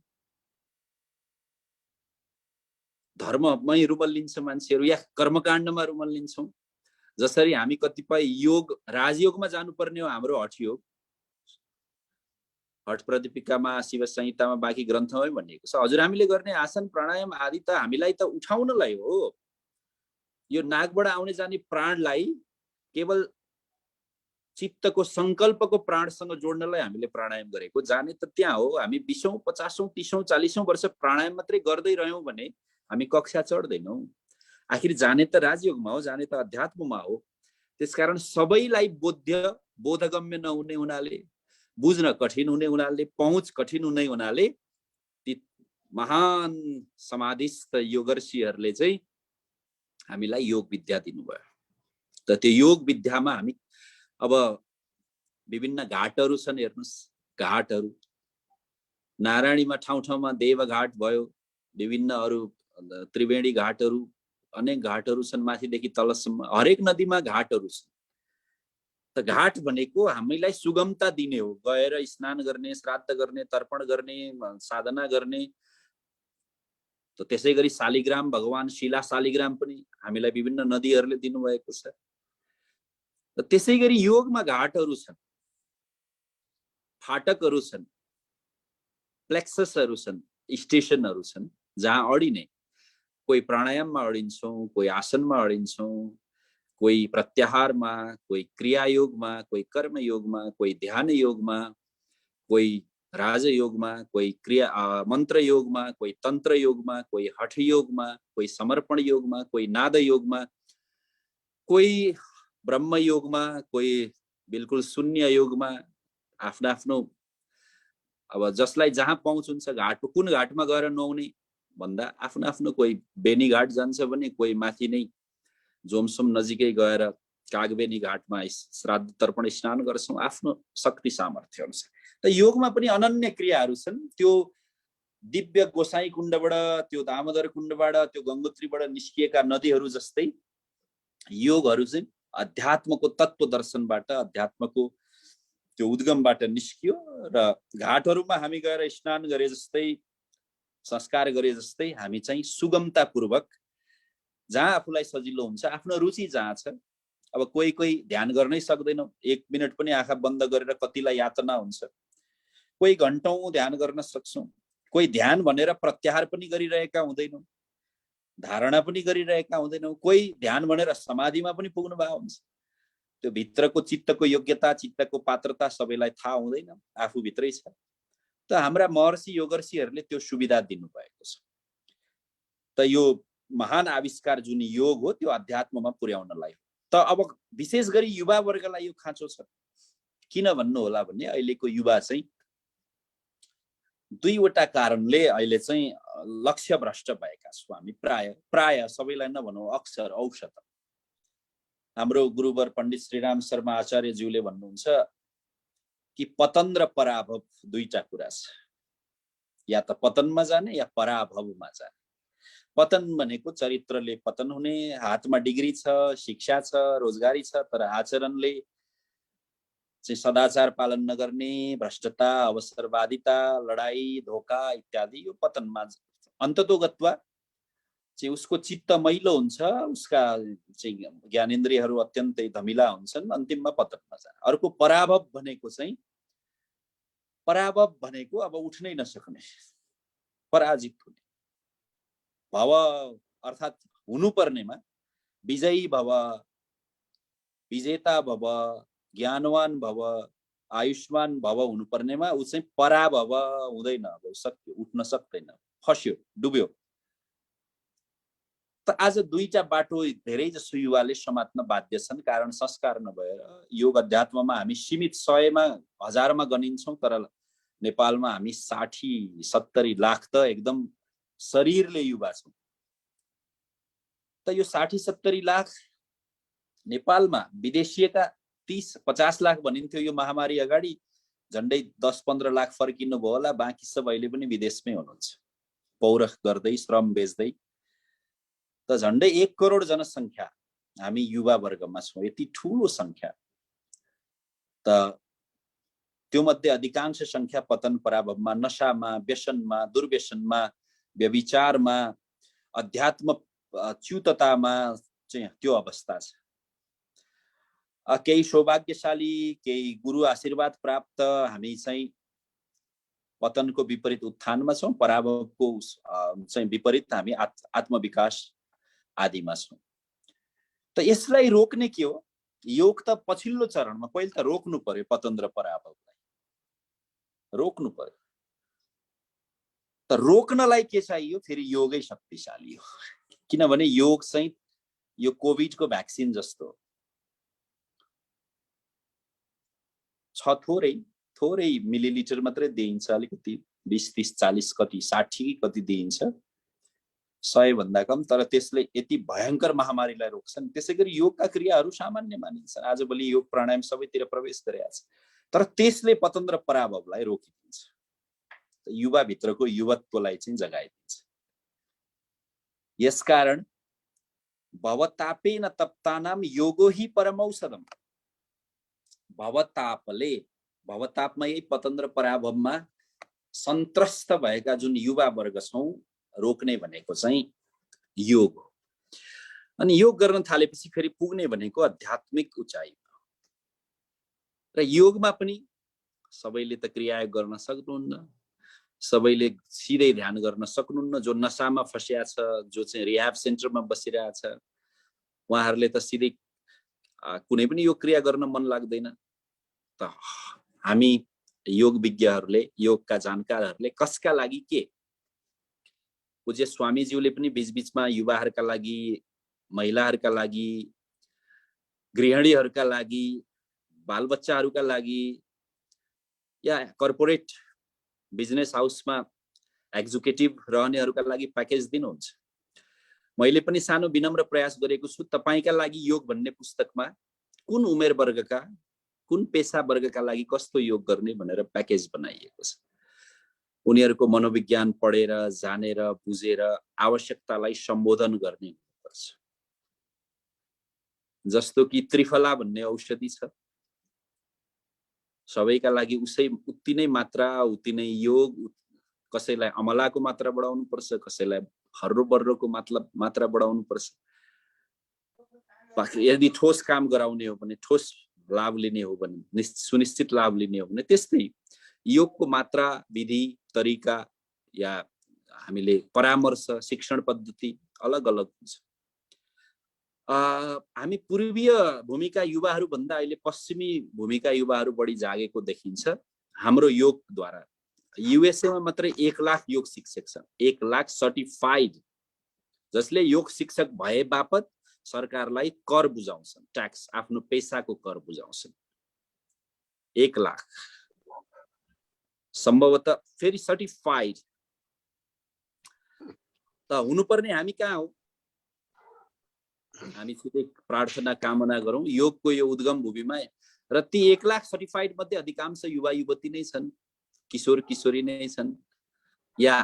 धर्ममै रुमल्लिन्छ मान्छेहरू या कर्मकाण्डमा रुमल्लिन्छौँ। जसरी हामी कतिपय योग, राजयोगमा जानुपर्ने हो हाम्रो हठयोग, हठ प्रदीपिकामा, शिव संहितामा, बाँकी ग्रन्थमै भनिएको छ। हजुर हामीले गर्ने आसन प्राणायाम आदि त हामीलाई त उठाउनलाई हो। यो नाकबाट आउने जाने प्राणलाई केवल चित्तको संकल्पको प्राणसँग जोड्नलाई हामीले प्राणायाम गरेको। जाने त त्यहाँ हो। हामी 20औं, 50औं, 30औं, 40औं वर्ष प्राणायाम मात्रै गर्दै रह्यौं भने हामी कक्षा चढ्दैनौं। आखिर जाने त राजयोगमा हो, जाने त अध्यात्ममा हो। त्यसकारण सबैलाई बोधगम्य नहुने हुनाले, बुझ्न कठिन हुने हुनाले, पहुँच कठिन हुने हुनाले ती महान समाधिस्थ योगर्षिहरूले चाहिँ हामीलाई योग विद्या दिनुभयो। त त्यो योग विद्यामा हामी अब विभिन्न घाटहरू छन्, हेर्नुस् घाटहरू। नारायणीमा ठाउँ ठाउँमा देवघाट भयो, विभिन्न अरू त्रिवेणी घाटहरू, अनेक घाटहरू छन् माथिदेखि तलसम्म। हरेक नदीमा घाटहरू छन्। त घाट भनेको हामीलाई सुगमता दिने हो। गएर स्नान गर्ने, श्राद्ध गर्ने, तर्पण गर्ने, साधना गर्ने। त त्यसै गरी शालिग्राम, भगवान शिला शालिग्राम पनि हामीलाई विभिन्न नदीहरूले दिनुभएको छ। त त्यसै गरी योगमा घाटहरू छन्। फाटकहरू छन्, प्लेक्ससहरू छन्, स्टेसनहरू छन् जहाँ अडिने, कोही प्राणायाममा अडिन्छौँ, कोही आसनमा अडिन्छौँ, कोही प्रत्याहारमा, कोही क्रियायोगमा, कोही कर्मयोगमा, कोही ध्यान योगमा, कोही राजयोगमा, कोही मन्त्र योगमा, कोही तन्त्र योगमा, कोही हठ योगमा, कोही समर्पण योगमा, कोही नाद योगमा, कोही ब्रह्म योगमा, कोही बिल्कुल शून्य योगमा, आफ्नो आफ्नो अब जसलाई जहाँ पहुँच हुन्छ घाटको कुन घाटमा गएर नुहाउने भन्दा आफ्नो आफ्नो, कोही बेनी घाट जान्छ भने कोही माथि नै जोमसोम नजिकै गएर कागबेनी घाटमा श्राद्ध तर्पण स्नान गर्छौँ आफ्नो शक्ति सामर्थ्य अनुसार। त योगमा पनि अनन्य क्रियाहरू छन्। त्यो दिव्य गोसाई कुण्डबाट, त्यो दामोदर कुण्डबाट, त्यो गङ्गोत्रीबाट निस्किएका नदीहरू जस्तै योगहरू चाहिँ अध्यात्मको तत्त्व दर्शनबाट, अध्यात्मको त्यो उद्गमबाट निस्कियो र घाटहरूमा हामी गएर स्नान गरे जस्तै, संस्कार गरे जस्तै हामी चाहिँ सुगमतापूर्वक जहाँ आफूलाई सजिलो हुन्छ, आफ्नो रुचि जहाँ छ। अब कोही कोही ध्यान गर्नै सक्दैन, 1 मिनट पनि आँखा बन्द गरेर कतिलाई यातना हुन्छ, कोही घन्टौं ध्यान गर्न सक्छौँ, कोही ध्यान भनेर प्रत्याहार पनि गरिरहेका हुँदैनौँ, धारणा पनि गरिरहेका हुँदैनौँ, कोही ध्यान भनेर समाधिमा पनि पुग्नु भएको हुन्छ। त्यो भित्रको चित्तको योग्यता, चित्तको पात्रता सबैलाई थाहा हुँदैन, आफूभित्रै छ। त हाम्रा महर्षि योगर्षिहरूले त्यो सुविधा दिनुभएको छ। त यो महान आविष्कार जुन योग हो त्यो अध्यात्ममा पुर्याउनलाई हो। त अब विशेष गरी युवा वर्गलाई यो खाँचो छ। किन भन्नु होला भने अहिलेको युवा चाहिँ दुईवटा कारणले अहिले चाहिँ लक्ष्य भ्रष्ट भएका छौँ हामी। प्राय सबैलाई नभनौँ, अक्सर औषध। हाम्रो गुरुवर पण्डित श्रीराम शर्मा आचार्यज्यूले भन्नुहुन्छ कि पतन र पराभव दुईटा कुरा छ, या त पतनमा जाने या पराभवमा जाने। पतन भनेको चरित्रले पतन हुने, हातमा डिग्री छ, शिक्षा छ, रोजगारी छ, तर आचरणले चाहिँ सदाचार पालन नगर्ने, भ्रष्टता, अवसरवादिता, लडाई, धोका इत्यादि, यो पतनमा अन्ततोगत्वा चाहिँ उसको चित्त मैलो हुन्छ, उसका चाहिँ ज्ञानेन्द्रियहरू अत्यन्तै धमिला हुन्छन्, अन्तिममा पतनमा जाने। अर्को पराभव भनेको चाहिँ, पराभव भनेको अब उठ्नै नसक्ने, पराजित हुने। भव अर्थात् हुनुपर्नेमा विजयी भव, विजेता भव, ज्ञानवान भव, आयुष्मान भव हुनुपर्नेमा ऊ चाहिँ पराभव हुँदैन, अब सक्यो, उठ्न सक्दैन, फस्यो, डुब्यो। त आज दुईटा बाटो धेरै जसो युवाले समात्न बाध्य छन्, कारण संस्कार नभएर। योग अध्यात्ममा हामी सीमित 100मा 1000मा गनिन्छौँ, तर नेपालमा हामी 60-70 लाख त एकदम शरीरले युवा छौँ। त यो 60-70 लाख नेपालमा विदेशिएका 30-50 लाख भनिन्थ्यो यो महामारी अगाडि, झन्डै 10-15 लाख फर्किनु भयो होला, बाँकी सब अहिले पनि विदेशमै हुनुहुन्छ, पौरख गर्दै, श्रम बेच्दै। त झन्डै 1 करोड जनसङ्ख्या हामी युवा वर्गमा छौँ, यति ठुलो सङ्ख्या। त त्यो मध्ये अधिकांश सङ्ख्या पतन पराभवमा, नशामा, व्यसनमा, दुर्व्यसनमा, व्यभिचारमा, अध्यात्म च्युततामा चाहिँ त्यो अवस्था छ। केही सौभाग्यशाली, केही गुरु आशीर्वाद प्राप्त हामी चाहिँ पतनको विपरीत उत्थानमा छौँ, पराभवको चाहिँ विपरीत हामी आत्मविकास आदिमा छौँ। त यसलाई रोक्ने के हो? योग त पछिल्लो चरणमा पहिले त रोक्नु पर्यो, पतन र पराभवलाई रोक्नु पर्यो। त रोक्नलाई के चाहियो? फेरि योगै शक्तिशाली हो। किनभने योग चाहिँ यो कोभिडको भ्याक्सिन जस्तो छ, थोरै मिलिलिटर मात्रै दिइन्छ, अलिकति 20-30-40 कति 60 कति दिइन्छ, 100 भन्दा कम, तर त्यसले यति भयंकर महामारीलाई रोक्छन्। त्यसैगरी योगका क्रियाहरू सामान्य मानिन्छन्। आजभोलि योग प्राणायाम सबैतिर प्रवेश गरेको छ, तर त्यसले पतन र पराभवलाई रोकिदिन्छ, युवा भित्रको युवत्वलाई चाहिँ जगाइदिन्छ। यसकारण भवतापेन तप्तानाम योगो हि परमौषधम। भवतापले, भवतापमा यही पतन र पराभवमा सन्त्रस्त भएका जुन युवा वर्ग छौं, रोक्ने भनेको चाहिँ योग हो। अनि योग गर्न थालेपछि फेरि पुग्ने भनेको आध्यात्मिक उचाइमा। र योगमा पनि सबैले त क्रियायोग गर्न सक्नुहुन्न, सबैले सिधै ध्यान गर्न सक्नुहुन्न। जो नसामा फसिया छ, जो चाहिँ रिह्याब सेन्टरमा बसिरहेछ, उहाँहरूले त सिधै कुनै पनि योग क्रिया गर्न मन लाग्दैन। त हामी योग विज्ञहरूले, योगका जानकारहरूले कसका लागि के? पूज्य स्वामीज्यूले पनि बीचबीचमा युवाहरूका लागि, महिलाहरूका लागि, गृहिणीहरूका लागि, बालबच्चाहरूका लागि या कर्पोरेट बिजनेस हाउसमा एक्जिक्युटिभ रहनेहरूका लागि प्याकेज दिनुहुन्छ। मैले पनि सानो विनम्र प्रयास गरेको छु, तपाईका लागि योग भन्ने पुस्तकमा कुन उमेर वर्गका, कुन पेशा वर्गका लागि कस्तो योग गर्ने भनेर प्याकेज बनाइएको छ। उनीहरूको मनोविज्ञान पढेर, जानेर, बुझेर आवश्यकतालाई सम्बोधन गर्ने हुनुपर्छ। जस्तो कि त्रिफला भन्ने औषधि छ, सबैका लागि उति नै मात्रा, उति नै योग। कसैलाई अमलाको मात्रा बढाउनु पर्छ, कसैलाई हर्रो बर्रोको मात्रा बढाउनु पर्छ। यदि ठोस काम गराउने हो भने, ठोस लाभ लिने हो भने, सुनिश्चित लाभ लिने हो भने त्यस्तै योगको मात्रा, विधि, तरिका या हामीले परामर्श, शिक्षण पद्धति अलग अलग हुन्छ। हामी पूर्वीय भूमिका युवाहरू भन्दा अहिले पश्चिमी भूमिका युवाहरू बढी जागेको देखिन्छ हाम्रो योगद्वारा। युएसएमा मात्रै 1 लाख योग शिक्षक छन्, 1 लाख सर्टिफाइड, जसले योग शिक्षक भए बापत सरकारलाई कर बुझाउँछन्, ट्याक्स, आफ्नो पैसाको कर बुझाउँछन्। 1 लाख सम्भवतः फेरि सर्टिफाइड त हुनुपर्ने हामी कहाँ हो? हामी सिधै प्रार्थना कामना गरौँ योगको यो उद्गम भूमिमा। र ती 1 लाख सर्टिफाइड मध्ये अधिकांश युवा युवती नै छन्, किशोर किशोरी नै छन्, या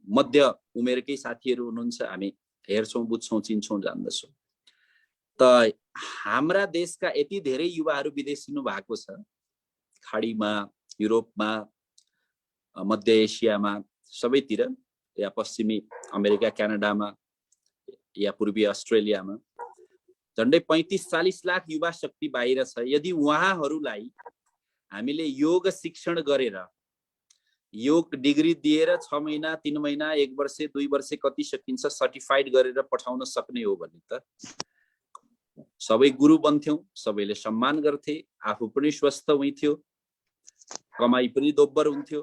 मध्य उमेरकै साथीहरू हुनुहुन्छ। हामी हेर्छौँ, बुझ्छौँ, चिन्छौँ, जान्दछौँ। त हाम्रा देशका यति धेरै युवाहरू विदेशिनु भएको छ, खाडीमा, युरोपमा, मध्य एसियामा, सबैतिर, या पश्चिमी अमेरिका, क्यानाडामा, या पूर्वी अस्ट्रेलियामा झन्डै 35-40 लाख युवा शक्ति बाहिर छ। यदि उहाँहरूलाई हामीले योग शिक्षण गरेर, योग डिग्री दिएर 6 महिना, 3 महिना, 1 वर्ष, 2 वर्ष कति सकिन्छ सर्टिफाइड गरेर पठाउन सक्ने हो भने त सबै गुरु बन्थ्यौं, सबैले सम्मान गर्थे, आफू पनि स्वस्थ हुन्थ्यो, कमाई पनि दोब्बर हुन्थ्यो।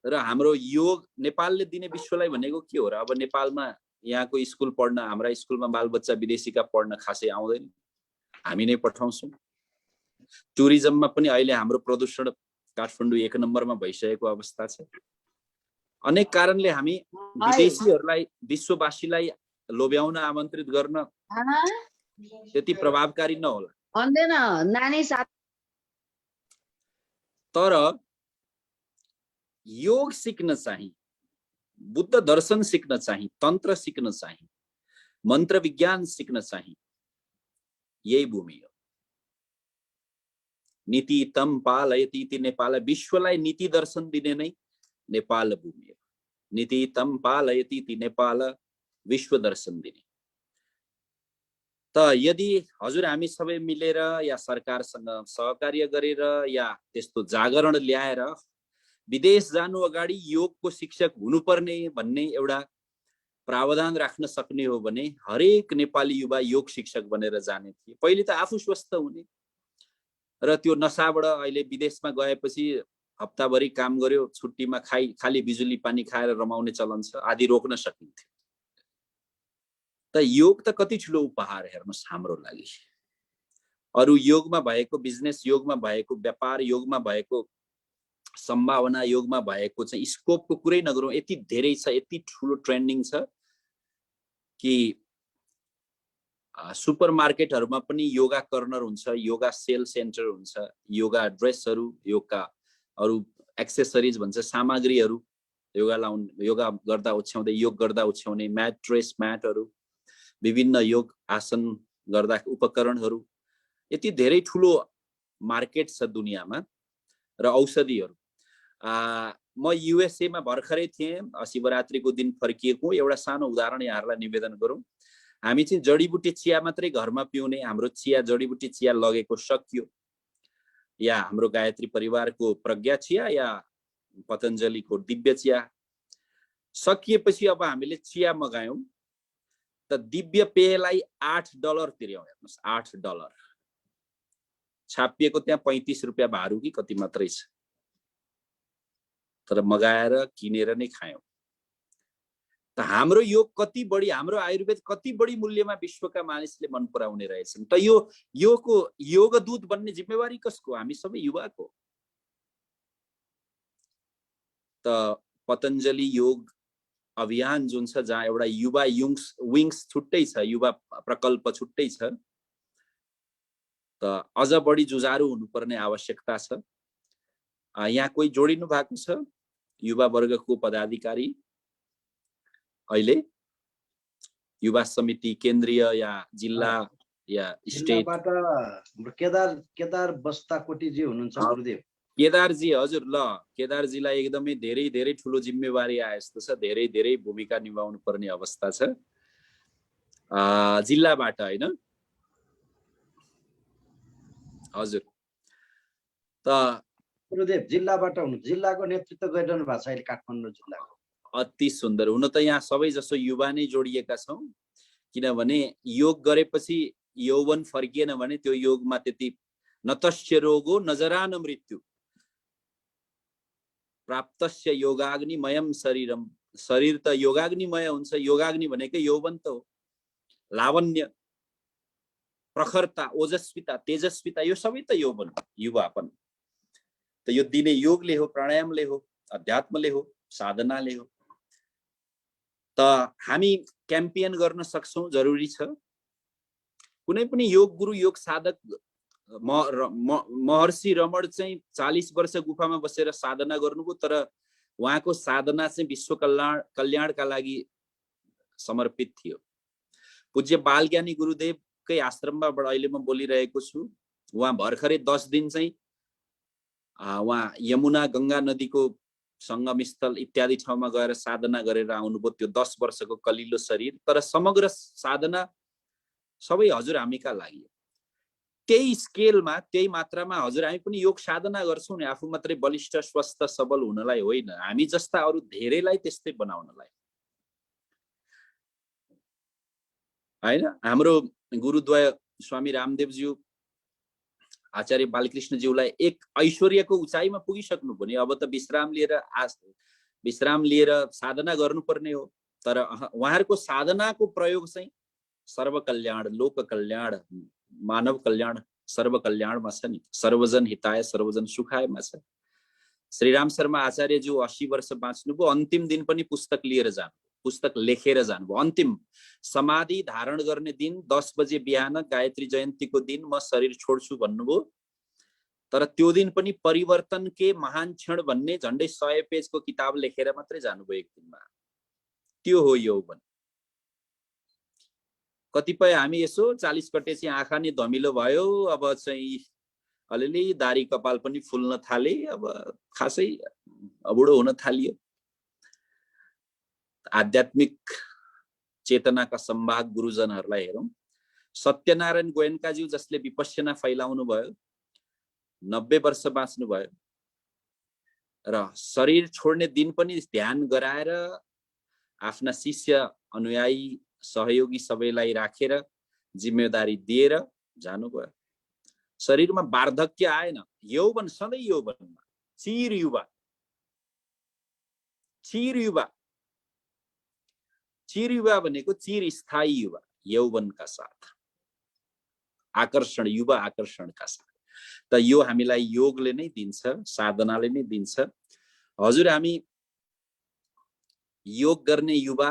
र हाम्रो योग नेपालले दिने विश्वलाई भनेको के हो र? अब नेपालमा यहाँको स्कुल पढ्न, हाम्रा स्कुलमा बालबच्चा विदेशीका पढ्न खासै आउँदैन, हामी नै पठाउँछौँ। टुरिज्ममा पनि अहिले हाम्रो प्रदूषण काठमाडौँ 1 नम्बरमा भइसकेको अवस्था छ। अनेक कारणले हामी विदेशीहरूलाई, विश्ववासीलाई लोभ्याउन, आमन्त्रित गर्न त्यति प्रभावकारी नहोला। तर योग सिक्न चाहिँ, बुद्ध दर्शन सिक्न चाहिँ, तन्त्र सिक्न चाहिँ, मन्त्र विज्ञान सिक्न चाहिँ यही भूमि हो। नीति तम पालयति इति नेपाल, विश्वलाई नीति दर्शन दिने नै नेपाल भूमि हो। नीति तम पालयति इति नेपाल, विश्व दर्शन दिने। त यदि हजुर हामी सबै मिलेर या सरकारसँग सहकार्य गरेर या त्यस्तो जागरण ल्याएर विदेश जानु अगाडि योगको शिक्षक हुनुपर्ने भन्ने एउटा प्रावधान राख्न सक्ने हो भने हरेक नेपाली युवा योग शिक्षक बनेर जाने थिए। पहिले त आफू स्वस्थ हुने, र त्यो नसाबाट अहिले विदेशमा गएपछि हप्ताभरि काम गर्यो, छुट्टीमा खाली बिजुली पानी खाएर रमाउने चलन छ, आदि रोक्न सकिन्थ्यो। त योग त कति ठुलो उपहार हेर्नुस् हाम्रो लागि। अरु योगमा भएको बिजनेस, योगमा भएको व्यापार, योगमा भएको सम्भावना, योगमा भएको चाहिँ स्कोपको कुरै नगरौँ, यति धेरै छ, यति ठुलो ट्रेन्डिङ छ कि सुपरमार्केटहरुमा पनि योगा कर्नर हुन्छ, योगा सेल सेन्टर हुन्छ, योगा ड्रेसहरु, योगका अरु एक्सेसरिज भन्छ, सामग्रीहरु, योगा गर्दा ओछ्याउँदै, योग गर्दा ओछ्याउने म्याट, ड्रेस म्याटहरु, विभिन्न योग आसन गर्दा उपकरणहरु, यति धेरै ठुलो मार्केट छ दुनियाँमा। र औषधिहरु, म युएसए मा भर्खरै थिएँ, शिवरात्रिको दिन फर्किएको। एउटा सानो उदाहरण यहाँहरुलाई निवेदन गरौँ। हामी चाहिँ जडीबुटी चिया मात्रै घरमा पिउने, हाम्रो चिया जडीबुटी चिया लगेको सकियो। या हाम्रो गायत्री परिवारको प्रज्ञा चिया या पतञ्जलिको दिव्य चिया सकिएपछि अब हामीले चिया मगायौं त दिव्य पेयलाई $8 तिर्यौं। हेर्नुस्, $8 छापिएको त्यहाँ ₹35 भारू कि कति मात्रै छ, तर मगाएर किनेर नै खायौं। त हाम्रो योग कति बढी, हाम्रो आयुर्वेद कति बढी मूल्यमा विश्वका मानिसले मन पराउने रहेछन्। त यो योगदूत बन्ने जिम्मेवारी कसको? हामी सबै युवाको। त पतञ्जलि योग अभियान जुन छ, जहाँ एउटा युवा विङ्स छुट्टै छ, युवा प्रकल्प छुट्टै छ, त अझ बढी जुझारु हुनुपर्ने आवश्यकता छ। यहाँ कोही जोडिनु भएको छ युवा वर्गको पदाधिकारी? अहिले युवा समिति केन्द्रीय या जिल्ला या स्टेट? केदार बस्ताकोटी जी हुनुहुन्छ गुरुदेव। केदारजी, हजुर। ल, केदारजीलाई एकदमै धेरै धेरै ठुलो जिम्मेवारी आए जस्तो छ, धेरै धेरै भूमिका निभाउनु पर्ने अवस्था छ जिल्लाबाट, हैन? हजुर। त गुरुदेव जिल्लाबाट हुनु, जिल्लाको नेतृत्व गरिरहनु भएको छ अहिले काठमाडौँ जिल्लाको। अति सुन्दर। हुन त यहाँ सबै जसो युवा नै जोडिएका छौं, किनभने योग गरेपछि यौवन फर्किएन भने त्यो योगमा त्यति नतस्य रोगो नजरान मृत्यु प्राप्तस्य योगाग्निमयम शरीरम। शरीर त योगाग्निमय हुन्छ। योगाग्नि भनेकै यौवन त हो। लावण्य, प्रखरता, ओजस्विता, तेजस्विता, यो सबै त यौवन, युवापन। त यो दिने योगले हो, प्राणायामले हो, अध्यात्मले हो, साधनाले हो। त हामी क्याम्पेन गर्न सक्छौं, जरुरी छ। कुनै पनि योग गुरु, योग साधक, महर्षि रमण चाहिँ 40 वर्ष गुफामा बसेर साधना गर्नुभयो, तर उहाँको साधना चाहिँ विश्व कल्याणका लागि समर्पित थियो। पूज्य बालज्ञानी गुरुदेवकै आश्रमबाट अहिले म बोलिरहेको छु। उहाँ भर्खरै 10 दिन चाहिँ उहाँ यमुना गंगा नदीको संगम स्थल इत्यादि ठाउँमा गएर साधना गरेर आउनुभयो। त्यो 10 वर्षको कलिलो शरीर, तर समग्र साधना सबै हजुर हामीका लागि। त्यही स्केलमा, त्यही मात्रामा हजुर हामी पनि योग साधना गर्छौं नि, आफू मात्रै बलिष्ठ स्वस्थ सबल हुनलाई होइन, हामी जस्ता अरू धेरैलाई त्यस्तै बनाउनलाई, हैन? हाम्रो गुरुद्वय स्वामी रामदेवज्यू, आचार्य बालकृष्णज्यूलाई एक ऐश्वर्यको उचाइमा पुगिसक्नु भने अब त विश्राम लिएर साधना गर्नुपर्ने हो। तर उहाँहरूको साधनाको प्रयोग चाहिँ सर्व कल्याण, लोक कल्याण, मानव कल्याण, सर्व कल्याणमा छ नि। सर्वजन हिताय सर्वजन सुखायमा छ। श्रीराम शर्मा आचार्यज्यू 80 वर्ष बाँच्नुभयो। अन्तिम दिन पनि पुस्तक लिएर जानु, पुस्तक लेखेर जानुभयो। अन्तिम समाधि धारण गर्ने दिन 10 बजे बिहान, गायत्री जयन्तीको दिन म शरीर छोड्छु भन्नुभयो। तर त्यो दिन पनि परिवर्तन के महान क्षण भन्ने झन्डै 100 पेजको किताब लेखेर मात्रै जानुभयो एक दिनमा। त्यो हो यौवन। कतिपय हामी यसो 40 कटे चाहिँ आँखा नि धमिलो भयो, अब चाहिँ अलिअलि दारी कपाल पनि फुल्न थाले, अब खासै बुढो हुन थालियो। आध्यात्मिक चेतनाका सम्भाग गुरुजनहरूलाई हेरौं। सत्यनारायण गोयनकाज्यू जसले विपश्यना फैलाउनु भयो, 90 वर्ष बाँच्नु भयो, र शरीर छोड्ने दिन पनि ध्यान गराएर आफ्ना शिष्य अनुयायी सहयोगी सबैलाई राखेर जिम्मेदारी दिएर जानुभयो। शरीरमा वार्धक्य आएन। यौवन सधैँ यौवनमा, चिर युवा, चिर युवा, चिर युवा भनेको चिर स्थायी युवा, यौवनका साथ आकर्षण, युवा आकर्षणका साथ। त यो हामीलाई योगले नै दिन्छ, साधनाले नै दिन्छ। हजुर, हामी योग गर्ने युवा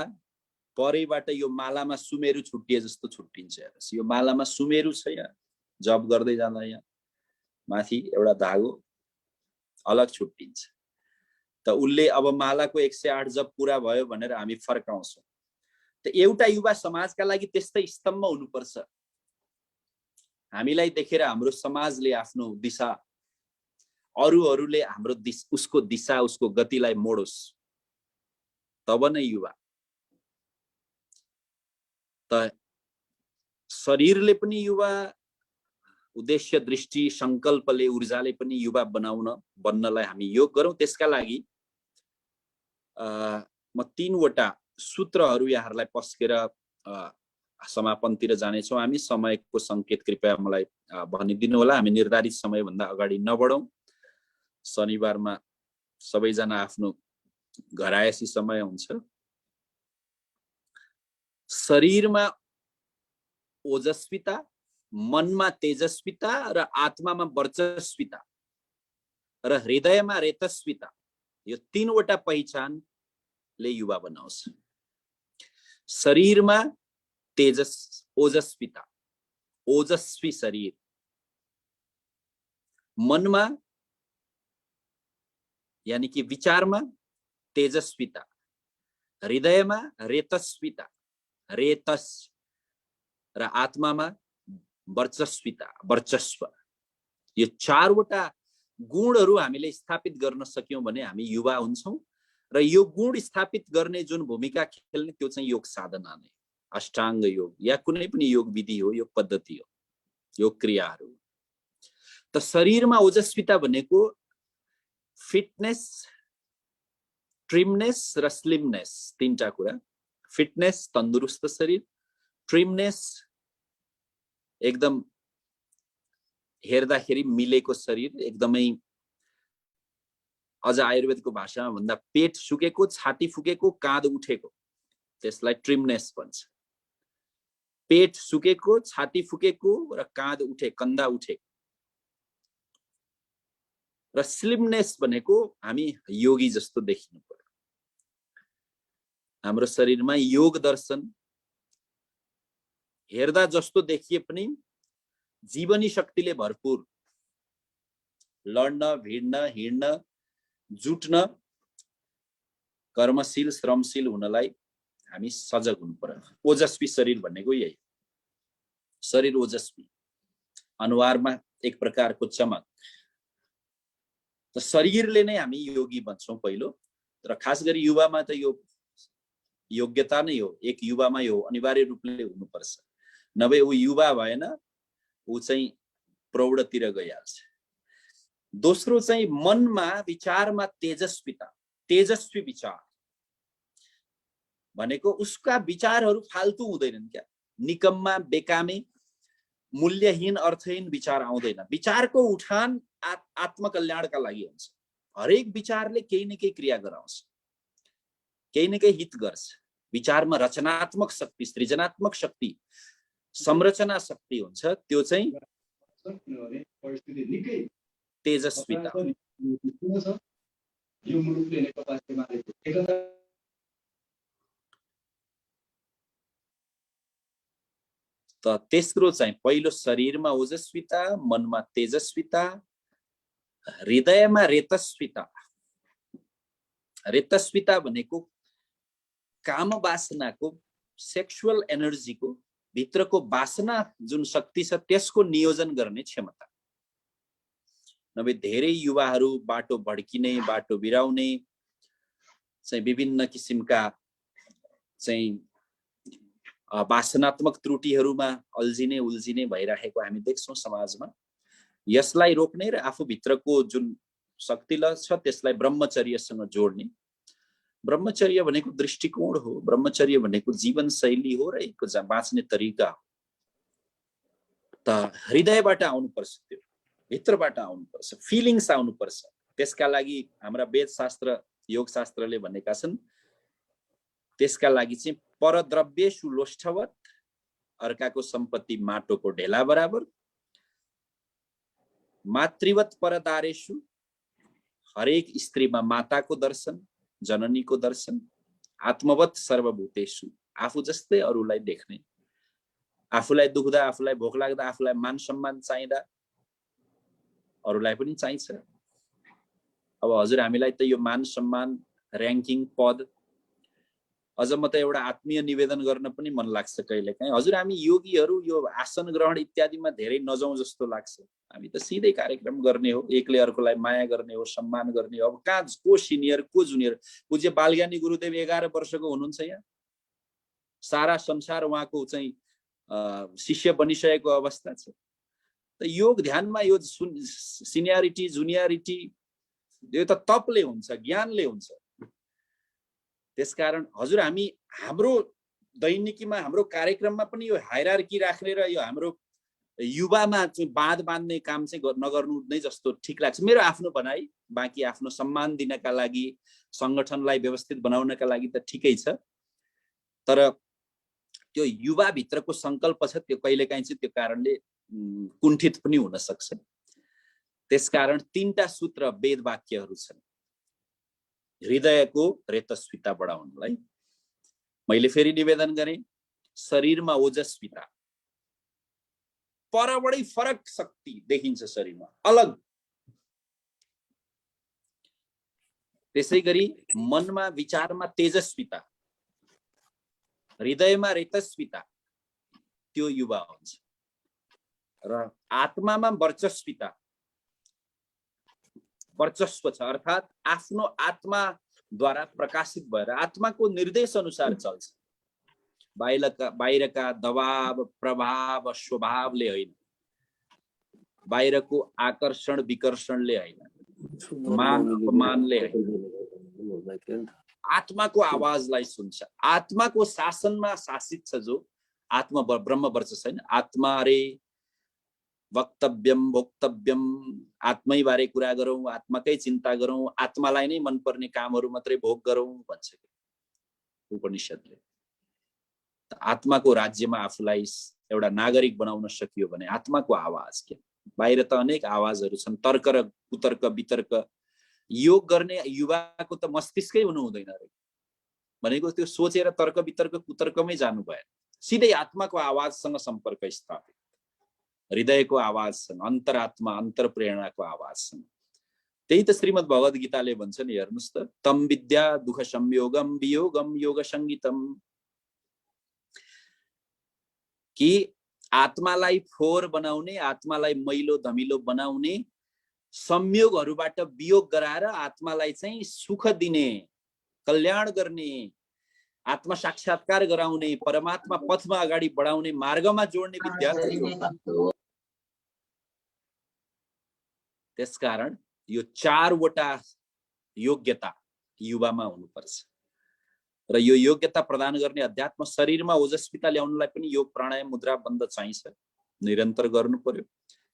परैबाट यो मालामा सुमेरु छुट्टिए जस्तो छुट्टिन्छ। हेर्नुस्, यो मालामा सुमेरु छ। यहाँ जप गर्दै जाँदा यहाँ माथि एउटा धागो अलग छुट्टिन्छ। त उसले अब मालाको 108 जप पूरा भयो भनेर हामी फर्काउँछौँ। त एउटा युवा समाजका लागि त्यस्तै स्तम्भ हुनुपर्छ। हामीलाई देखेर हाम्रो समाजले आफ्नो दिशा, अरूहरूले हाम्रो उसको दिशा, उसको गतिलाई मोडोस्, तब नै युवा। त शरीरले पनि युवा, उद्देश्य, दृष्टि, संकल्पले, ऊर्जाले पनि युवा बन्नलाई हामी योग गरौँ। त्यसका लागि म 3 वटा सूत्रहरू यहाँहरूलाई पस्केर समापनतिर जानेछौँ हामी। समयको संकेत कृपया मलाई भनिदिनु होला। हामी निर्धारित समयभन्दा अगाडि नबढौँ। शनिबारमा सबैजना आफ्नो घरायसी समय हुन्छ। शरीरमा ओजस्विता, मनमा तेजस्विता र आत्मामा वर्चस्विता र हृदयमा रेतस्विता, यो 3 वटा पहिचानले युवा बनाउँछ। शरीरमा ओजस्विता, ओजस्वी शरीर, मनमा यानी कि विचारमा तेजस्विता, हृदयमा रेतस्विता, रेतस र आत्मामा वर्चस्विता, वर्चस्व। यो 4 वटा गुणहरू हामीले स्थापित गर्न सक्यौं भने हामी युवा हुन्छौं। र यो गुण स्थापित गर्ने जुन भूमिका खेल्ने त्यो चाहिँ योग साधना नै, अष्टाङ्ग योग या कुनै पनि योग विधि हो, योग पद्धति हो, योग क्रियाहरू। त शरीरमा ओजस्विता भनेको फिटनेस, ट्रिमनेस र स्लिमनेस, 3टा कुरा। फिटनेस तन्दुरुस्त शरीर, ट्रिमनेस एकदम हेर्दाखेरि मिलेको शरीर, एकदमै अझ आयुर्वेदको भाषामा भन्दा पेट सुकेको, छाती फुकेको, काँध उठेको, त्यसलाई ट्रिमनेस भन्छ। पेट सुकेको, छाती फुकेको र काँध उठे, कन्धा उठेको। र स्लिमनेस भनेको हामी योगी जस्तो देखिनु पर्यो। हाम्रो शरीरमा योग दर्शन हेर्दा जस्तो देखिए पनि जीवनी शक्तिले भरपूर, लड्न, भिड्न, हिड्न, जुट्न, कर्मशील, श्रमशील हुनलाई हामी सजग हुनु पर्यो। ओजस्वी शरीर भनेको यही। शरीर ओजस्वी, अनुहारमा एक प्रकारको चमक। त शरीरले नै हामी योगी बन्छौं पहिलो। र खास गरी युवामा त यो योग्यता नै हो। एक युवामा यो अनिवार्य रूपले हुनुपर्छ। नभए ऊ युवा भएन, ऊ चाहिँ प्रौढतिर गइहाल्छ। दोस्रो चाहिँ मनमा, विचारमा तेजस्विता, तेजस्वी विचार भनेको उसका विचारहरू फाल्तु हुँदैनन् क्या। निकम्मा, बेकामे, मूल्यहीन, अर्थहीन विचार आउँदैन। विचारको उठान आत्मकल्याणका लागि हुन्छ। हरेक विचारले केही न केही क्रिया गराउँछ, केही न केही हित गर्छ। विचारमा रचनात्मक शक्ति, सृजनात्मक शक्ति, संरचना शक्ति हुन्छ। त्यो चाहिँ तेजस्विता। त तेस्रो चाहिँ पहिलो शरीरमा ओजस्विता, मनमा तेजस्विता, हृदयमा रेतस्विता। रेतस्विता भनेको काम वासनाको, सेक्सुअल एनर्जीको भित्रको वासना जुन शक्ति छ त्यसको नियोजन गर्ने क्षमता। नभए धेरै युवाहरू बाटो भड्किने, बाटो बिराउने, चाहिँ विभिन्न किसिमका चाहिँ वासनात्मक त्रुटिहरूमा अल्झिने उल्झिने भइरहेको हामी देख्छौं समाजमा। यसलाई रोक्ने र आफूभित्रको जुन शक्ति छ त्यसलाई ब्रह्मचर्यसँग जोड्ने। ब्रह्मचर्य भनेको दृष्टिकोण हो, ब्रह्मचर्य भनेको जीवनशैली हो र एक बाँच्ने तरिका हो। त हृदयबाट आउनुपर्छ, त्यो भित्रबाट आउनुपर्छ, फिलिङ्स आउनुपर्छ। त्यसका लागि हाम्रा वेदशास्त्र, योगशास्त्रले भनेका छन् त्यसका लागि चाहिँ परद्रव्येषु लोष्ठवत्, अर्काको सम्पत्ति माटोको ढेला बराबर, मातृवत् परदारेषु, हरेक स्त्रीमा माताको दर्शन, जननीको दर्शन, आत्मवत् सर्वभूतेषु, आफू जस्तै अरूलाई देख्ने। आफूलाई दुख्दा, आफूलाई भोक लाग्दा, आफूलाई मान सम्मान चाहिँदा अरूलाई पनि चाहिन्छ। अब हजुर हामीलाई त यो मान सम्मान, र्याङ्किङ, पद, अझ म त एउटा आत्मीय निवेदन गर्न पनि मन लाग्छ कहिलेकाहीँ। हजुर हामी योगीहरू यो आसन ग्रहण इत्यादिमा धेरै नजाउँ जस्तो लाग्छ। हामी त सिधै कार्यक्रम गर्ने हो, एकले अर्कोलाई माया गर्ने हो, सम्मान गर्ने हो। अब कहाँ को सिनियर, को जुनियर? पूज्य बालज्ञानी गुरुदेव 11 वर्षको हुनुहुन्छ यहाँ, सारा संसार उहाँको चाहिँ शिष्य बनिसकेको अवस्था छ। त योग ध्यानमा यो सिनियरिटी जुनियरिटी यो त तपले हुन्छ, ज्ञानले हुन्छ। त्यसकारण हजुर हामी हाम्रो दैनिकीमा हाम्रो कार्यक्रममा पनि यो हायरार्की राख्ने र यो हाम्रो युवामा चाहिँ बाँध बाँध्ने काम चाहिँ नगर्नु नै जस्तो ठिक लाग्छ मेरो आफ्नो भनाइ। बाँकी आफ्नो सम्मान दिनका लागि संगठनलाई व्यवस्थित बनाउनका लागि त ठिकै छ, तर त्यो युवाभित्रको सङ्कल्प छ त्यो कहिलेकाहीँ चाहिँ त्यो कारणले कुण्ठित पनि हुन सक्छ। त्यसकारण 3टा सूत्र वेद वाक्यहरू छन् हृदयको रेतस्विता बढाउनलाई। मैले फेरि निवेदन गरेँ, शरीरमा ओजस्विता, परबाटै फरक शक्ति देखिन्छ शरीरमा अलग। त्यसैगरी मनमा विचारमा तेजस्विता, हृदयमा रेतस्विता, त्यो युवा हुन्छ। र आत्मामा वर्चस्विता, वर्चस्व छ, अर्थात् आफ्नो आत्माद्वारा प्रकाशित भएर आत्माको निर्देश अनुसार चल्छ। बाहिरका दबाव प्रभाव स्वभावले होइन, बाहिरको आकर्षण विकर्षणले होइन, मान अपमानले होइन, आत्माको आवाजलाई सुन्छ। आत्माको शासनमा शासित छ जो आत्मा ब्रह्म वर्च छैन। आत्मा रे वक्तव्यम भोक्तव्यम, आत्मै बारे कुरा गरौँ, आत्माकै चिन्ता गरौँ, आत्मालाई नै मनपर्ने कामहरू मात्रै भोग गरौँ भन्छ उपनिषदले। आत्माको राज्यमा आफूलाई एउटा नागरिक बनाउन सकियो भने आत्माको आवाज के, बाहिर त अनेक आवाजहरू छन्, तर्क र कुतर्क वितर्क। योग गर्ने युवाको त मस्तिष्कै हुनु हुँदैन रे भनेको त्यो सोचेर तर्क वितर्क कुतर्कमै जानु भएन, सिधै आत्माको आवाजसँग सम्पर्क स्थापित, हृदयको आवाजसँग, अन्तरात्मा अन्तर प्रेरणाको आवाजसँग। त्यही त श्रीमद् भगवत गीताले भन्छ नि, हेर्नुस् त, तम विद्या दुःख संयोगम वियोगम योग संगीतम, कि आत्मालाई फोहोर बनाउने, आत्मालाई मैलो धमिलो बनाउने संयोगहरूबाट वियोग गराएर आत्मालाई चाहिँ सुख दिने, कल्याण गर्ने, आत्मा साक्षात्कार गराउने, परमात्मा पथमा अगाडि बढाउने मार्गमा जोड्ने विद्या। त्यसकारण यो 4वटा योग्यता युवामा हुनुपर्छ र यो योग्यता प्रदान गर्ने अध्यात्म शरीरमा ओजस्विता ल्याउनलाई पनि योग प्राणायाम मुद्रा बन्द चाहिन्छ। निरन्तर गर्नु पर्यो,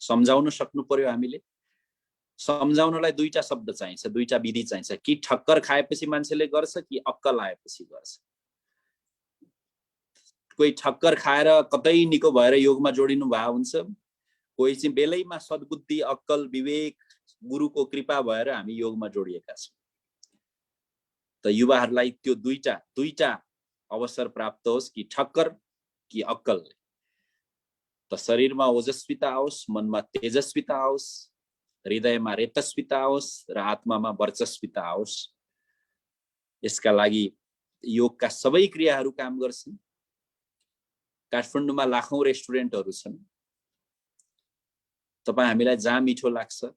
सम्झाउन सक्नु पर्यो। हामीले सम्झाउनलाई 2टा शब्द चाहिन्छ, 2टा विधि चाहिन्छ। कि ठक्कर खाएपछि मान्छेले गर्छ कि अक्कल आएपछि गर्छ। कोही ठक्कर खाएर कतै निको भएर योगमा जोडिनु भएको हुन्छ, कोही चाहिँ बेलैमा सद्बुद्धि अक्कल विवेक गुरुको कृपा भएर हामी योगमा जोडिएका छौँ। त युवाहरूलाई त्यो 2टा अवसर प्राप्त होस्, कि ठक्कर कि अक्कल। त शरीरमा ओजस्विता आओस्, मनमा तेजस्विता आओस्, हृदयमा रेतस्विता आओस् र आत्मामा वर्चस्विता आओस्। यसका लागि योगका सबै क्रियाहरू काम गर्छन्। काठमाडौँमा लाखौं रेस्टुरेन्टहरू छन्। तपाईँ हामीलाई जहाँ मिठो लाग्छ,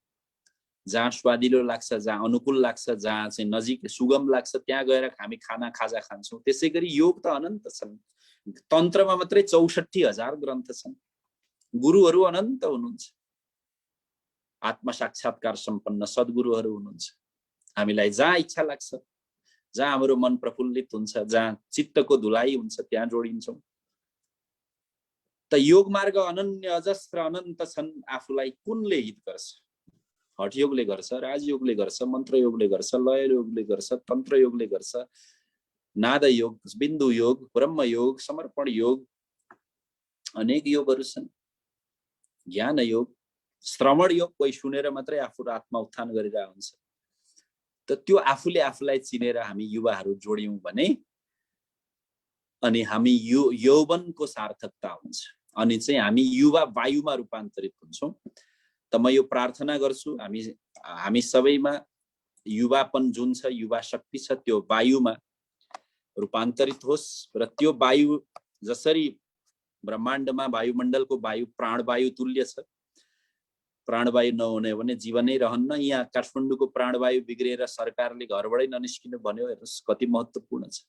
जहाँ स्वादिलो लाग्छ, जहाँ अनुकूल लाग्छ, जहाँ चाहिँ नजिक सुगम लाग्छ, त्यहाँ गएर हामी खाना खाजा खान्छौँ। त्यसै गरी योग त अनन्त छन्। तन्त्रमा मात्रै 64,000 ग्रन्थ छन्। गुरुहरू अनन्त हुनुहुन्छ। आत्मा साक्षात्कार सम्पन्न सद्गुरुहरू हुनुहुन्छ। हामीलाई जहाँ इच्छा लाग्छ, जहाँ हाम्रो मन प्रफुल्लित हुन्छ, जहाँ चित्तको धुलाई हुन्छ, त्यहाँ जोडिन्छौँ। त योग मार्ग अनन्य अजस्र अनन्त छन्। आफूलाई कुनले हित गर्छ? हठ योगले गर्छ, राजयोगले गर्छ, मन्त्र योगले गर्छ, लय योगले गर्छ, तन्त्र योगले गर्छ, नाद योग, बिन्दु योग, ब्रह्म योग, समर्पण योग, अनेक योगहरू छन्। ज्ञान योग, श्रवण योग, कोही सुनेर मात्रै आफू आत्मा उत्थान गरिरहेको हुन्छ। त त्यो आफूले आफूलाई चिनेर हामी युवाहरू जोड्यौँ भने अनि हामी यौवनको सार्थकता हुन्छ, अनि चाहिँ हामी युवा वायुमा रूपान्तरित हुन्छौँ। त म यो प्रार्थना गर्छु, हामी सबैमा युवापन जुन छ, युवा शक्ति छ, त्यो वायुमा रूपान्तरित होस् र त्यो वायु जसरी ब्रह्माण्डमा वायुमण्डलको वायु प्राणवायु तुल्य छ, प्राणवायु नहुने भने जीवनै रहन्न। यहाँ काठमाडौँको प्राणवायु बिग्रिएर सरकारले घरबाटै ननिस्किनु भन्यो, हेर्नुहोस् कति महत्त्वपूर्ण छ।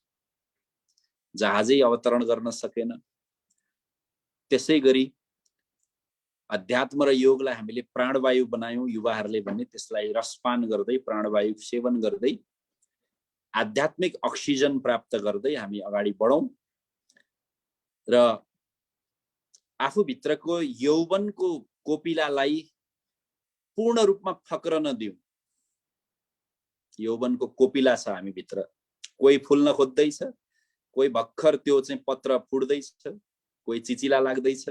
जहाजै अवतरण गर्न सकेन। त्यसै गरी अध्यात्म र योगलाई हामीले प्राणवायु बनायौं युवाहरूले भने त्यसलाई रसपान गर्दै प्राणवायु सेवन गर्दै आध्यात्मिक अक्सिजन प्राप्त गर्दै हामी अगाडि बढौं र आफूभित्रको यौवनको कोपिलालाई पूर्ण रूपमा फक्रन दिउँ। यौवनको कोपिला छ हामी भित्र, कोही फुल्न खोज्दैछ, कोही भर्खर त्यो चाहिँ पत्र फुट्दैछ, कोही चिचिला लाग्दैछ,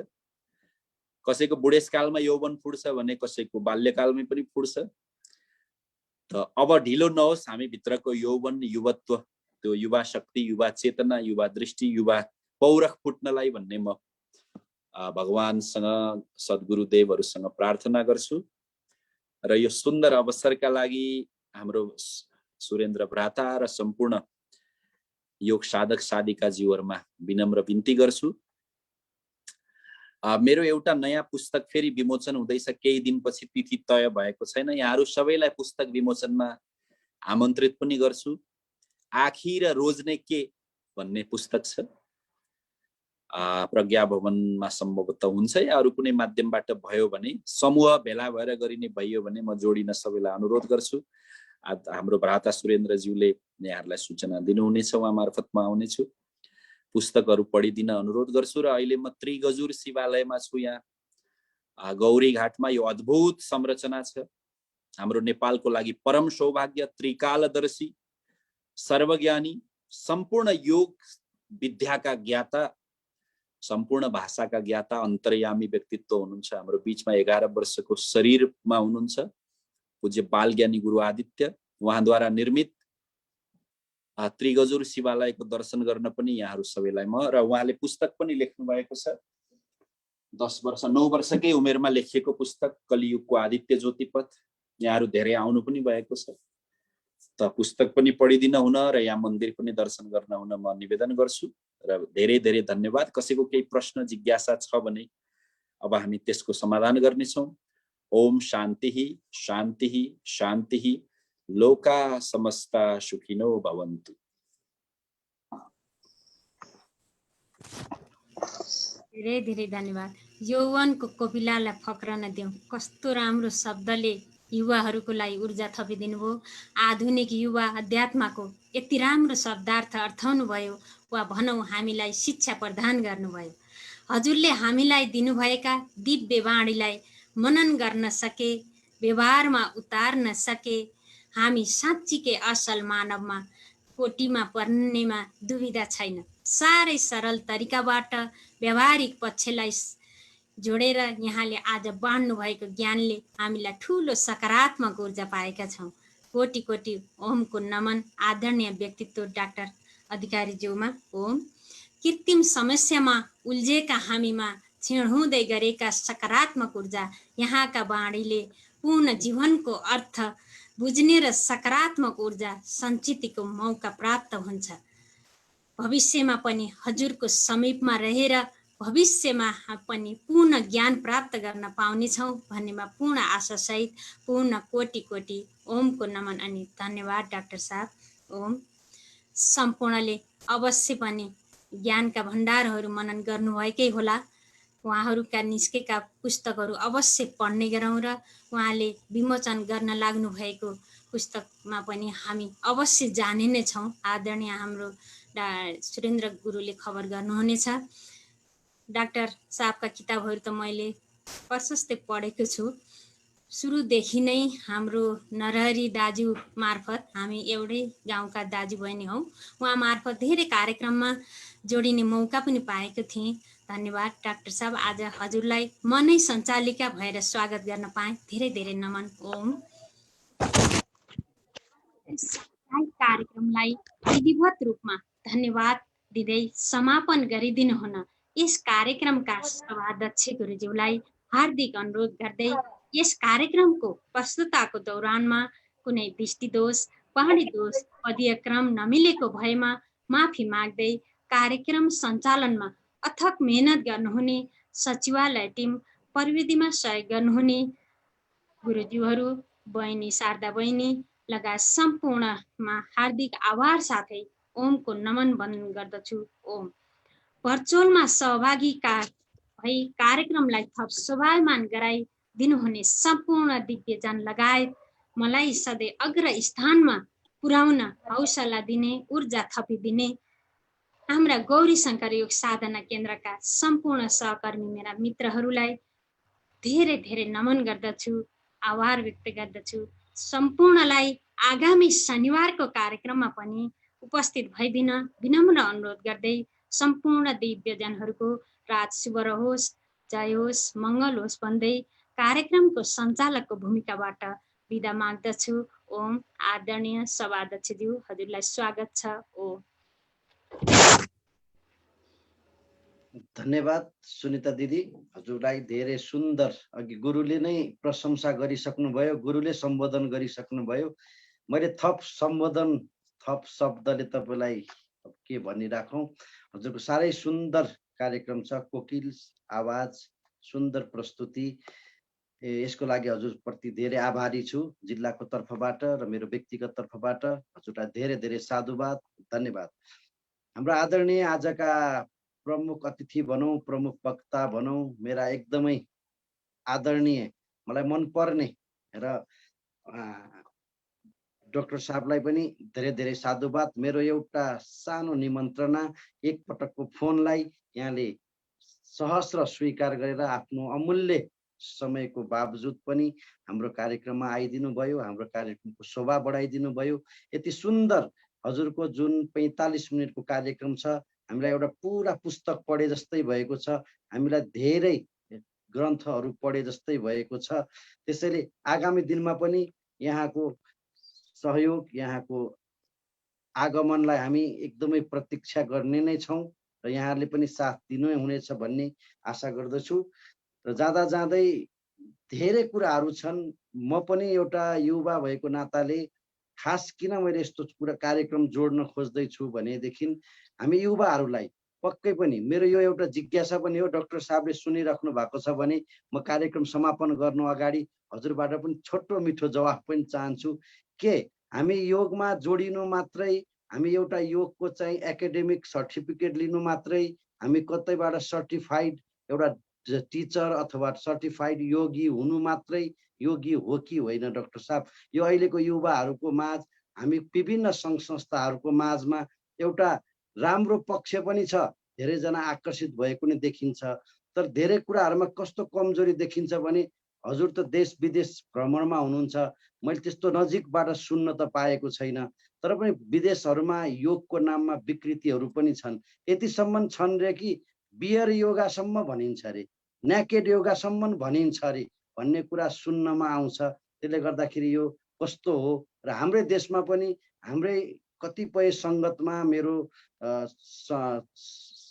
कसैको बुढेसकालमा यौवन फुट्छ भने कसैको बाल्यकालमै पनि फुट्छ। त अब ढिलो नहोस्, हामी भित्रको यौवन युवत्व, त्यो युवा शक्ति, युवा चेतना, युवा दृष्टि, युवा पौरख फुट्नलाई भन्ने म भगवानसँग सद्गुरुदेवहरूसँग प्रार्थना गर्छु र यो सुन्दर अवसरका लागि हाम्रो सुरेन्द्र भ्राता र सम्पूर्ण योग साधक साधिकाज्यूहरुमा विनम्र बिन्ती गर्छु। मेरो एउटा नयाँ पुस्तक फेरि विमोचन हुँदैछ, केही दिनपछि तिथि तय भएको छैन। यहाँहरू सबैलाई पुस्तक विमोचनमा आमन्त्रित पनि गर्छु। आखिर रोज्ने के भन्ने पुस्तक छ, प्रज्ञा भवनमा सम्भवतः हुन्छ या अरू कुनै माध्यमबाट भयो भने, समूह भेला भएर गरिने भइयो भने म जोडिन सबैलाई अनुरोध गर्छु। हाम्रो भ्राता सुरेन्द्रज्यूले यहाँहरूलाई सूचना दिनुहुनेछ, उहाँ मार्फत म आउनेछु। पुस्तकहरू पढिदिन अनुरोध गर्छु। र अहिले म त्रिगजुर शिवालयमा छु, यहाँ गौरी घाटमा। यो अद्भुत संरचना छ, हाम्रो नेपालको लागि परम सौभाग्य। त्रिकालदर्शी, सर्वज्ञानी, सम्पूर्ण योग विद्याका ज्ञाता, सम्पूर्ण भाषाका ज्ञाता, अन्तर्यामी व्यक्तित्व हुनुहुन्छ। हाम्रो बीचमा 11 वर्षको शरीरमा हुनुहुन्छ पूज्य बालज्ञानी गुरु आदित्य। उहाँद्वारा निर्मित त्रिगजुर शिवालयको दर्शन गर्न पनि यहाँहरू सबैलाई म, र उहाँले पुस्तक पनि लेख्नु भएको छ, 9 वर्षकै उमेरमा लेखिएको पुस्तक कलियुगको आदित्य ज्योतिपथ। यहाँहरू धेरै आउनु पनि भएको छ, त पुस्तक पनि पढिदिन हुन र यहाँ मन्दिर पनि दर्शन गर्न हुन म निवेदन गर्छु। र धेरै धेरै धन्यवाद। कसैको केही प्रश्न जिज्ञासा छ भने अब हामी त्यसको समाधान गर्नेछौँ। ओम शान्ति शान्ति शान्ति, लोका समस्ता सुखिनो भवन्तु। धेरै धेरै धन्यवाद। यौवनको कोपिलालाई फक्रन दिउँ, कस्तो राम्रो शब्दले युवाहरूको लागि ऊर्जा थपिदिनु भयो। आधुनिक युवा अध्यात्मको यति राम्रो शब्दार्थ अर्थाउनु भयो, वा भनौँ हामीलाई शिक्षा प्रदान गर्नुभयो। हजुरले हामीलाई दिनुभएका दिव्य वाणीलाई मनन गर्न सके, व्यवहारमा उतार्न सके, हामी साँच्चीकै असल मानवमा कोटीमा पर्नेमा दुविधा छैन। साह्रै सरल तरिकाबाट व्यवहारिक पक्षलाई जोडेर यहाँले आज बाँड्नु भएको ज्ञानले हामीलाई ठुलो सकारात्मक ऊर्जा पाएका छौँ। कोटी कोटी ओमको नमन आदरणीय व्यक्तित्व डाक्टर अधिकारीज्यूमा। ओम। कृत्रिम समस्यामा उल्झेका हामीमा क्षीण हुँदै गरेका सकारात्मक ऊर्जा यहाँका वाणीले पूर्ण जीवनको अर्थ बुझ्ने र सकारात्मक ऊर्जा सञ्चितको मौका प्राप्त हुन्छ। भविष्यमा पनि हजुरको समीपमा रहेर भविष्यमा पनि पूर्ण ज्ञान प्राप्त गर्न पाउनेछौँ भन्नेमा पूर्ण आशासहित पूर्ण कोटी कोटी ओमको नमन अनि धन्यवाद डाक्टर साहब। ओम। सम्पूर्णले अवश्य पनि ज्ञानका भण्डारहरू मनन गर्नुभएकै होला। उहाँहरूका निस्केका पुस्तकहरू अवश्य पढ्ने गरौँ र उहाँले विमोचन गर्न लाग्नु भएको पुस्तकमा पनि हामी अवश्य जाने नै छौँ। आदरणीय हाम्रो सुरेन्द्र गुरुले खबर गर्नुहुनेछ। डाक्टर साहबका किताबहरू त मैले प्रशस्तै पढेको छु। सुरुदेखि नै हाम्रो नरहरी दाजु मार्फत, हामी एउटै गाउँका दाजुबहिनी हौँ, उहाँ मार्फत धेरै कार्यक्रममा जोडिने मौका पनि पाएको थिएँ। धन्यवाद डाक्टर साहब। आज हजुरलाई मनै सञ्चालिका भएर स्वागत गर्न पाएँ। धेरै धेरै नमन। ओम। कार्यक्रमलाई विधिवत रूपमा धन्यवाद दिँदै समापन गरिदिनु हुन यस कार्यक्रमका सभाध्यक्ष गुरुज्यूलाई हार्दिक अनुरोध गर्दै यस कार्यक्रमको प्रस्तुताको दौरानमा कुनै दृष्टिदोष, पहाडी दोष, पदक्रम नमिलेको भएमा माफी माग्दै कार्यक्रम सञ्चालनमा अथक मेहनत गर्नुहुने सचिवालय टिम, प्रविधिमा सहयोग गर्नुहुने गुरुज्यूहरू, बहिनी शारदा बहिनी लगायत सम्पूर्णमा हार्दिक आभार साथै ओमको नमन वन्दन गर्दछु। ओम। भर्चुअलमा सहभागीका भई कार्यक्रमलाई थप शोभायमान गराइदिनुहुने सम्पूर्ण दिव्यजन लगायत मलाई सधैँ अग्र स्थानमा पुर्याउन हौसला दिने, ऊर्जा थपिदिने हाम्रा गौरी शङ्कर योग साधना केन्द्रका सम्पूर्ण सहकर्मी मेरा मित्रहरूलाई धेरै धेरै नमन गर्दछु, आभार व्यक्त गर्दछु। सम्पूर्णलाई आगामी शनिबारको कार्यक्रममा पनि उपस्थित भइदिन विनम्र अनुरोध गर्दै सम्पूर्ण दिव्यजनहरूको रात शुभ रहोस्, जय होस्, मङ्गल होस् भन्दै कार्यक्रमको सञ्चालकको भूमिकाबाट बिदा माग्दछु। ओम। आदरणीय सभाध्यक्षज्यू, हजुरलाई स्वागत छ। ओम। धन्यवाद सुनिता दिदी, हजुरलाई धेरै सुन्दर, अघि गुरुले नै प्रशंसा गरिसक्नुभयो, गुरुले सम्बोधन गरिसक्नुभयो। मैले थप शब्दले तपाईँलाई के भनिराखौँ। हजुरको साह्रै सुन्दर कार्यक्रम छ, कोकिल आवाज, सुन्दर प्रस्तुति। यसको लागि हजुरप्रति धेरै आभारी छु, जिल्लाको तर्फबाट र मेरो व्यक्तिगत तर्फबाट हजुरलाई धेरै धेरै साधुवाद, धन्यवाद। हाम्रो आदरणीय आजका प्रमुख अतिथि भनौँ, प्रमुख वक्ता भनौँ, मेरा एकदमै आदरणीय, मलाई मनपर्ने र डाक्टर साहबलाई पनि धेरै धेरै साधुवाद। मेरो एउटा सानो निमन्त्रणा, एकपटकको फोनलाई यहाँले सहस्र स्वीकार गरेर आफ्नो अमूल्य समयको बावजुद पनि हाम्रो कार्यक्रममा आइदिनु भयो, हाम्रो कार्यक्रमको शोभा बढाइदिनु भयो। यति सुन्दर हजुरको जुन 45 मिनटको कार्यक्रम छ, हामीलाई एउटा पुरा पुस्तक पढे जस्तै भएको छ, हामीलाई धेरै ग्रन्थहरू पढे जस्तै भएको छ। त्यसैले आगामी दिनमा पनि यहाँको सहयोग, यहाँको आगमनलाई हामी एकदमै प्रतीक्षा गर्ने नै छौँ र यहाँहरूले पनि साथ दिनु हुनेछ भन्ने आशा गर्दछु। र जाँदा जाँदै धेरै कुराहरू छन्। म पनि एउटा युवा भएको नाताले खास किन मैले यस्तो कुरा कार्यक्रम जोड्न खोज्दैछु भनेदेखि हामी युवाहरूलाई पक्कै पनि, मेरो यो एउटा जिज्ञासा पनि हो, डाक्टर साहबले सुनिराख्नु भएको छ भने म कार्यक्रम समापन गर्नु अगाडि हजुरबाट पनि छोटो मिठो जवाफ पनि चाहन्छु के हामी योगमा जोडिनु मात्रै, हामी एउटा योगको चाहिँ एकाडेमिक सर्टिफिकेट लिनु मात्रै, हामी कतैबाट सर्टिफाइड एउटा टिचर अथवा सर्टिफाइड योगी हुनु मात्रै योगी हो कि होइन? डाक्टर साहब, यो अहिलेको युवाहरूको माझ, हामी विभिन्न सङ्घ संस्थाहरूको माझमा एउटा राम्रो पक्ष पनि छ, धेरैजना आकर्षित भएको नै देखिन्छ। तर धेरै कुराहरूमा कस्तो कमजोरी देखिन्छ भने हजुर त देश विदेश भ्रमणमा हुनुहुन्छ, मैले त्यस्तो नजिकबाट सुन्न त पाएको छैन। तर पनि विदेशहरूमा योगको नाममा विकृतिहरू पनि छन्, यतिसम्म छन् रे कि बियर योगासम्म भनिन्छ अरे, न्याकेड योगासम्म भनिन्छ अरे भन्ने कुरा सुन्नमा आउँछ। त्यसले गर्दाखेरि यो कस्तो हो? र हाम्रै देशमा पनि हाम्रै कतिपय सङ्गतमा मेरो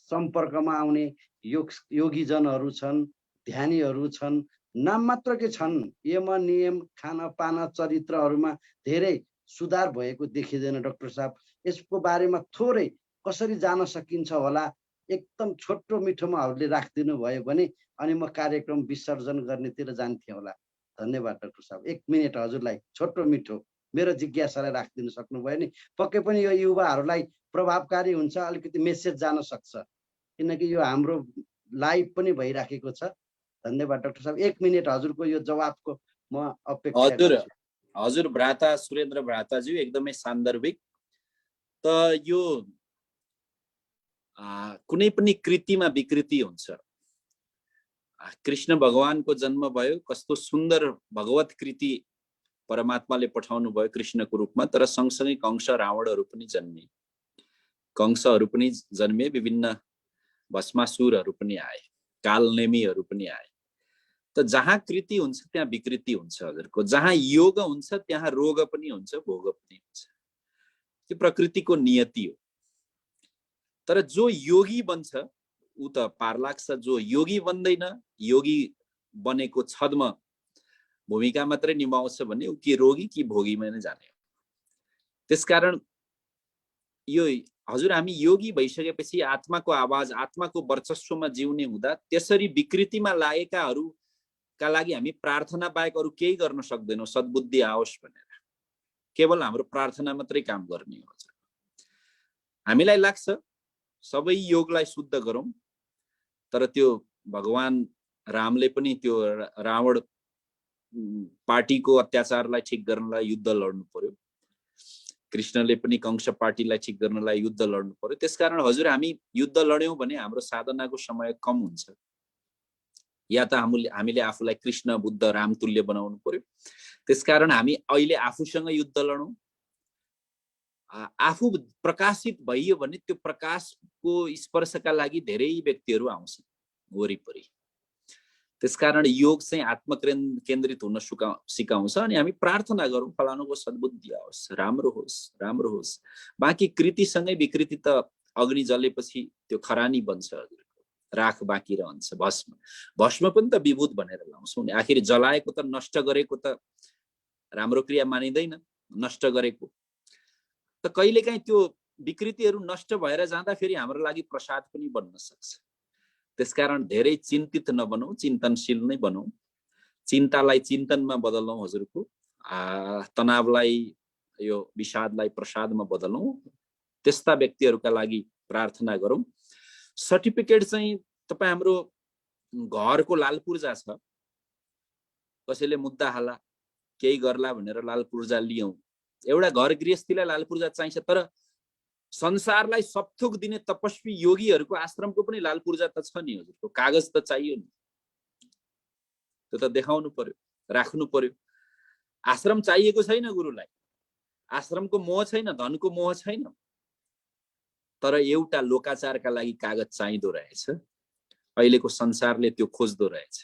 सम्पर्कमा आउने योगीजनहरू छन्, ध्यानीहरू छन्, नाम मात्रकै छन्। यम नियम, खाना पाना, चरित्रहरूमा धेरै सुधार भएको देखिँदैन। डाक्टर साहब, यसको बारेमा थोरै कसरी जान सकिन्छ होला? एकदम छोटो मिठोमा हजुरले राखिदिनु भयो भने अनि म कार्यक्रम विसर्जन गर्नेतिर जान्थेँ होला। धन्यवाद डाक्टर साहब। 1 मिनट हजुरलाई छोटो मिठो मेरो जिज्ञासालाई राखिदिनु सक्नुभयो भने पक्कै पनि यो युवाहरूलाई प्रभावकारी हुन्छ, अलिकति मेसेज जान सक्छ, किनकि यो हाम्रो लाइभ पनि भइराखेको छ। धन्यवाद डाक्टर साहब। 1 मिनट हजुरको यो जवाबको म अपेक्षा गर्छु। हजुर भ्राता सुरेन्द्र भ्राताज्यू, एकदमै सान्दर्भिक। त यो कुनै पनि कृतिमा विकृति हुन्छ। कृष्ण भगवानको जन्म भयो, कस्तो सुन्दर भगवत कृति परमात्माले पठाउनु भयो कृष्णको रूपमा। तर सँगसँगै कंस रावणहरू पनि जन्मे, कंसहरू पनि जन्मे, विभिन्न भस्मासुरहरू पनि आए, कालनेमीहरू पनि आए। त जहाँ कृति हुन्छ त्यहाँ विकृति हुन्छ हजुरको, जहाँ योग हुन्छ त्यहाँ रोग पनि हुन्छ, भोग पनि हुन्छ। त्यो प्रकृतिको नियति हो। तर जो योगी बन्छ ऊ त पार लाग्छ, जो योगी बन्दैन, योगी बनेको छद्म भूमिका मात्रै निभाउँछ भने ऊ के रोगी कि भोगीमा नै जाने हो। त्यसकारण यो हजुर, हामी योगी भइसकेपछि आत्माको आवाज, आत्माको वर्चस्वमा जिउने हुँदा त्यसरी विकृतिमा लागेकाहरूका लागि हामी प्रार्थना बाहेक अरू केही गर्न सक्दैनौँ, सद्बुद्धि आओस् भनेर। केवल हाम्रो प्रार्थना मात्रै काम गर्ने हो। हामीलाई लाग्छ सबै योगलाई शुद्ध गरौँ, तर त्यो भगवान रामले पनि त्यो रावण पार्टीको अत्याचारलाई ठिक गर्नलाई युद्ध लड्नु पर्यो, कृष्णले पनि कंस पार्टीलाई ठिक गर्नलाई युद्ध लड्नु पर्यो। त्यसकारण हजुर हामी युद्ध लड्यौं भने हाम्रो साधनाको समय कम हुन्छ। या त हामीले आफूलाई कृष्ण बुद्ध राम तुल्य बनाउनु पर्यो। त्यसकारण हामी अहिले आफूसँग युद्ध लडौं। आफू प्रकाशित भइयो भने त्यो प्रकाशको स्पर्शका लागि धेरै व्यक्तिहरू आउँछन् वरिपरि। त्यसकारण योग चाहिँ आत्मकेन्द्रित हुन सिकाउँछ अनि हामी प्रार्थना गरौँ फलानुको सद्बुद्धि आओस्, राम्रो होस्, राम्रो होस्। बाँकी कृतिसँगै विकृति त अग्नि जलेपछि त्यो खरानी बन्छ, राख बाँकी रहन्छ। भस्म पनि त विभूत भनेर लाउँछौँ नि। आखिर जलाएको त नष्ट गरेको त राम्रो क्रिया मानिँदैन, नष्ट गरेको त कहिलेकाहीँ त्यो विकृतिहरू नष्ट भएर जाँदा फेरि हाम्रो लागि प्रसाद पनि बन्न सक्छ। त्यसकारण धेरै चिन्तित नबनौँ, चिन्तनशील नै बनौँ। चिन्तालाई चिन्तनमा बदलौँ हजुरको, तनावलाई यो विषादलाई प्रसादमा बदलौँ। त्यस्ता व्यक्तिहरूका लागि प्रार्थना गरौँ। सर्टिफिकेट चाहिँ तपाईँ हाम्रो घरको लाल पूर्जा छ, कसैले मुद्दा हाला केही गर्ला भनेर लाल पूर्जा लियौँ। एउटा घर गृहस्थीलाई लाल पूर्जा चाहिन्छ, तर संसारलाई सबथोक दिने तपस्वी योगीहरूको आश्रमको पनि लाल पूर्जा त छ नि हजुरको, कागज त चाहियो नि, त्यो त देखाउनु पर्यो, राख्नु पर्यो। आश्रम चाहिएको छैन गुरुलाई, आश्रमको मोह छैन, धनको मोह छैन, तर एउटा लोकाचारका लागि कागज चाहिँदो रहेछ। अहिलेको संसारले त्यो खोज्दो रहेछ।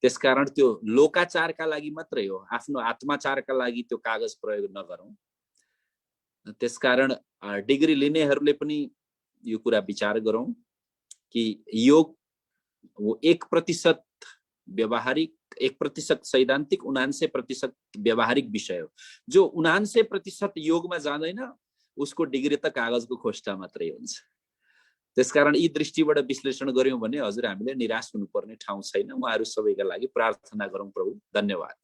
त्यसकारण त्यो लोकाचारका लागि मात्रै हो, आफ्नो आत्माचारका लागि त्यो कागज प्रयोग नगरौँ। त्यसकारण डिग्री लिनेहरूले पनि यो कुरा विचार गरौँ कि योग 1% व्यवहारिक, 1% सैद्धान्तिक, 99% व्यवहारिक विषय हो। जो 99% योगमा जाँदैन उसको डिग्री त कागजको खोस्टा मात्रै हुन्छ। त्यसकारण यी दृष्टिबाट विश्लेषण गर्यौं भने हजुर हामीले निराश हुनुपर्ने ठाउँ छैन। उहाँहरू सबैका लागि प्रार्थना गरौँ प्रभु। धन्यवाद।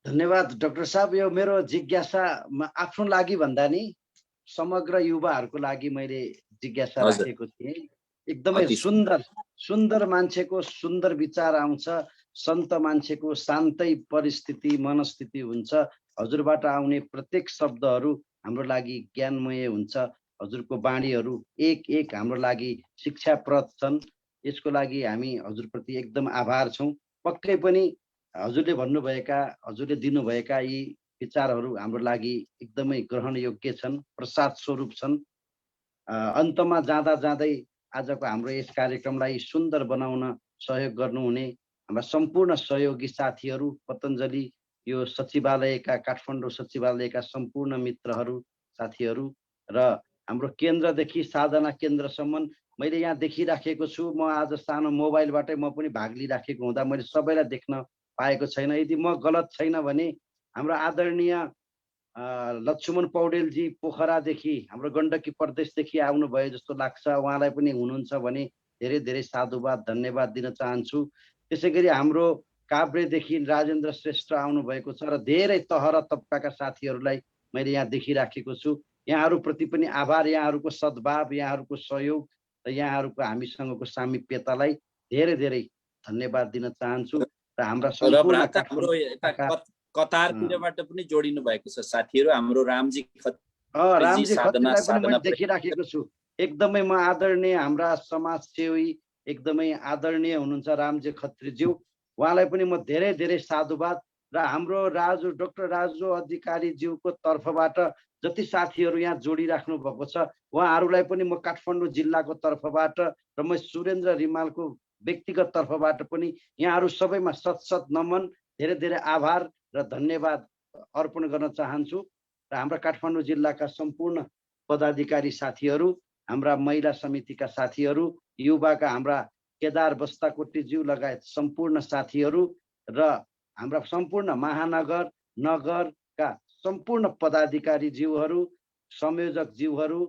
धन्यवाद डाक्टर साहब। यो मेरो जिज्ञासा आफ्नो लागि भन्दा नि समग्र युवाहरूको लागि मैले जिज्ञासा राखेको थिएँ। एकदमै सुन्दर मान्छेको सुन्दर विचार आउँछ, सन्त मान्छेको शान्तै परिस्थिति मनस्थिति हुन्छ। हजुरबाट आउने प्रत्येक शब्दहरू हाम्रो लागि ज्ञानमय हुन्छ। हजुरको बाणीहरू एक हाम्रो लागि शिक्षाप्रद छन्। यसको लागि हामी हजुरप्रति एकदम आभार छौँ। पक्कै पनि हजुरले भन्नुभएका, हजुरले दिनुभएका यी विचारहरू हाम्रो लागि एकदमै ग्रहण योग्य छन्, प्रसाद स्वरूप छन्। अन्तमा जाँदा जाँदै आजको हाम्रो यस कार्यक्रमलाई सुन्दर बनाउन सहयोग गर्नुहुने हाम्रा सम्पूर्ण सहयोगी साथीहरू, पतञ्जलि यो सचिवालयका, काठमाडौँ सचिवालयका सम्पूर्ण मित्रहरू, साथीहरू र हाम्रो केन्द्रदेखि साधना केन्द्रसम्म मैले यहाँ देखिराखेको छु। म आज सानो मोबाइलबाटै म पनि भाग लिइराखेको हुँदा मैले सबैलाई देख्न पाएको छैन। यदि म गलत छैन भने हाम्रो आदरणीय लक्ष्मण पौडेलजी पोखरादेखि, हाम्रो गण्डकी प्रदेशदेखि आउनुभयो जस्तो लाग्छ। उहाँलाई पनि हुनुहुन्छ भने धेरै धेरै साधुवाद धन्यवाद दिन चाहन्छु। त्यसै गरी हाम्रो काभ्रेदेखि राजेन्द्र श्रेष्ठ आउनुभएको छ र धेरै तह र तबकाका साथीहरूलाई मैले यहाँ देखिराखेको छु। यहाँहरूप्रति पनि आभार, यहाँहरूको सद्भाव, यहाँहरूको सहयोग र यहाँहरूको हामीसँगको सामिप्यतालाई धेरै धेरै धन्यवाद दिन चाहन्छु। र हाम्रा सम्पूर्ण कतारतिरबाट पनि जोडिनु भएको छ साथीहरू। हाम्रो रामजी खत्रीलाई पनि मैले देखिराखेको छु। एकदमै म आदरणीय हाम्रा समाजसेवी एकदमै आदरणीय हुनुहुन्छ रामजी खत्रीज्यू, उहाँलाई पनि म धेरै धेरै साधुवाद। र हाम्रो डाक्टर राजु अधिकारीज्यूको तर्फबाट जति साथीहरू यहाँ जोडिराख्नु भएको छ उहाँहरूलाई पनि म काठमाडौँ जिल्लाको तर्फबाट र म सुरेन्द्र रिमालको व्यक्तिगत तर्फबाट पनि यहाँहरू सबैमा सत नमन, धेरै धेरै आभार र धन्यवाद अर्पण गर्न चाहन्छु। र हाम्रा काठमाडौँ जिल्लाका सम्पूर्ण पदाधिकारी साथीहरू, हाम्रा महिला समितिका साथीहरू, युवाका हाम्रा केदार बस्ताकोटीज्यू लगायत सम्पूर्ण साथीहरू र हाम्रा सम्पूर्ण महानगर नगरका सम्पूर्ण पदाधिकारी ज्यूहरू, संयोजक ज्यूहरू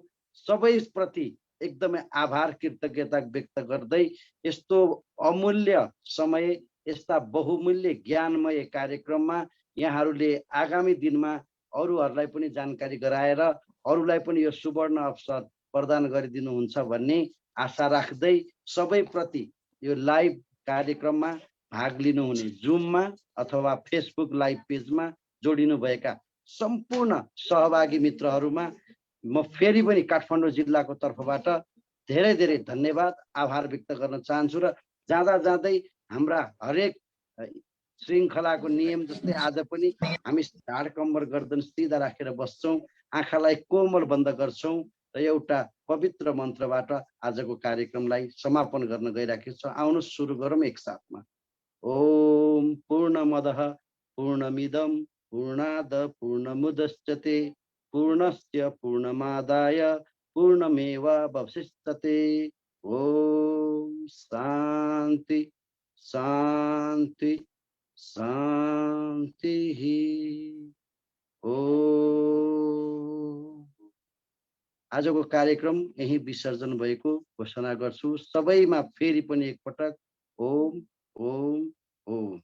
सबैप्रति एकदमै आभार कृतज्ञता व्यक्त गर्दै यस्तो अमूल्य समय, यस्ता बहुमूल्य ज्ञानमय कार्यक्रममा यहाँहरूले आगामी दिनमा अरूहरूलाई पनि जानकारी गराएर अरूलाई पनि यो सुवर्ण अवसर प्रदान गरिदिनुहुन्छ भन्ने आशा राख्दै सबैप्रति यो लाइभ कार्यक्रममा भाग लिनुहुने जुममा अथवा फेसबुक लाइभ पेजमा जोडिनुभएका सम्पूर्ण सहभागी मित्रहरूमा म फेरि पनि काठमाडौँ जिल्लाको तर्फबाट धेरै धेरै धन्यवाद आभार व्यक्त गर्न चाहन्छु। र जाँदा जाँदै हाम्रा हरेक श्रृङ्खलाको नियम जस्तै आज पनि हामी ढाड कम्मर गर्दन सिधा राखेर बस्छौँ, आँखालाई कोमल बन्द गर्छौँ र एउटा पवित्र मन्त्रबाट आजको कार्यक्रमलाई समापन गर्न गइराखेको छ। आउनुहोस् सुरु गरौँ एकसाथमा। ओम पूर्णमदः पूर्णमिदं पूर्णाद पूर्णमुदच्यते पूर्णस्य पूर्णमादाय पूर्णमेवावशिष्यते। ओम शान्ति शान्ति शान्ति। आजको कार्यक्रम यही विसर्जन भएको घोषणा गर्छु। सबैमा फेरि पनि एकपटक ओम ओम ओम।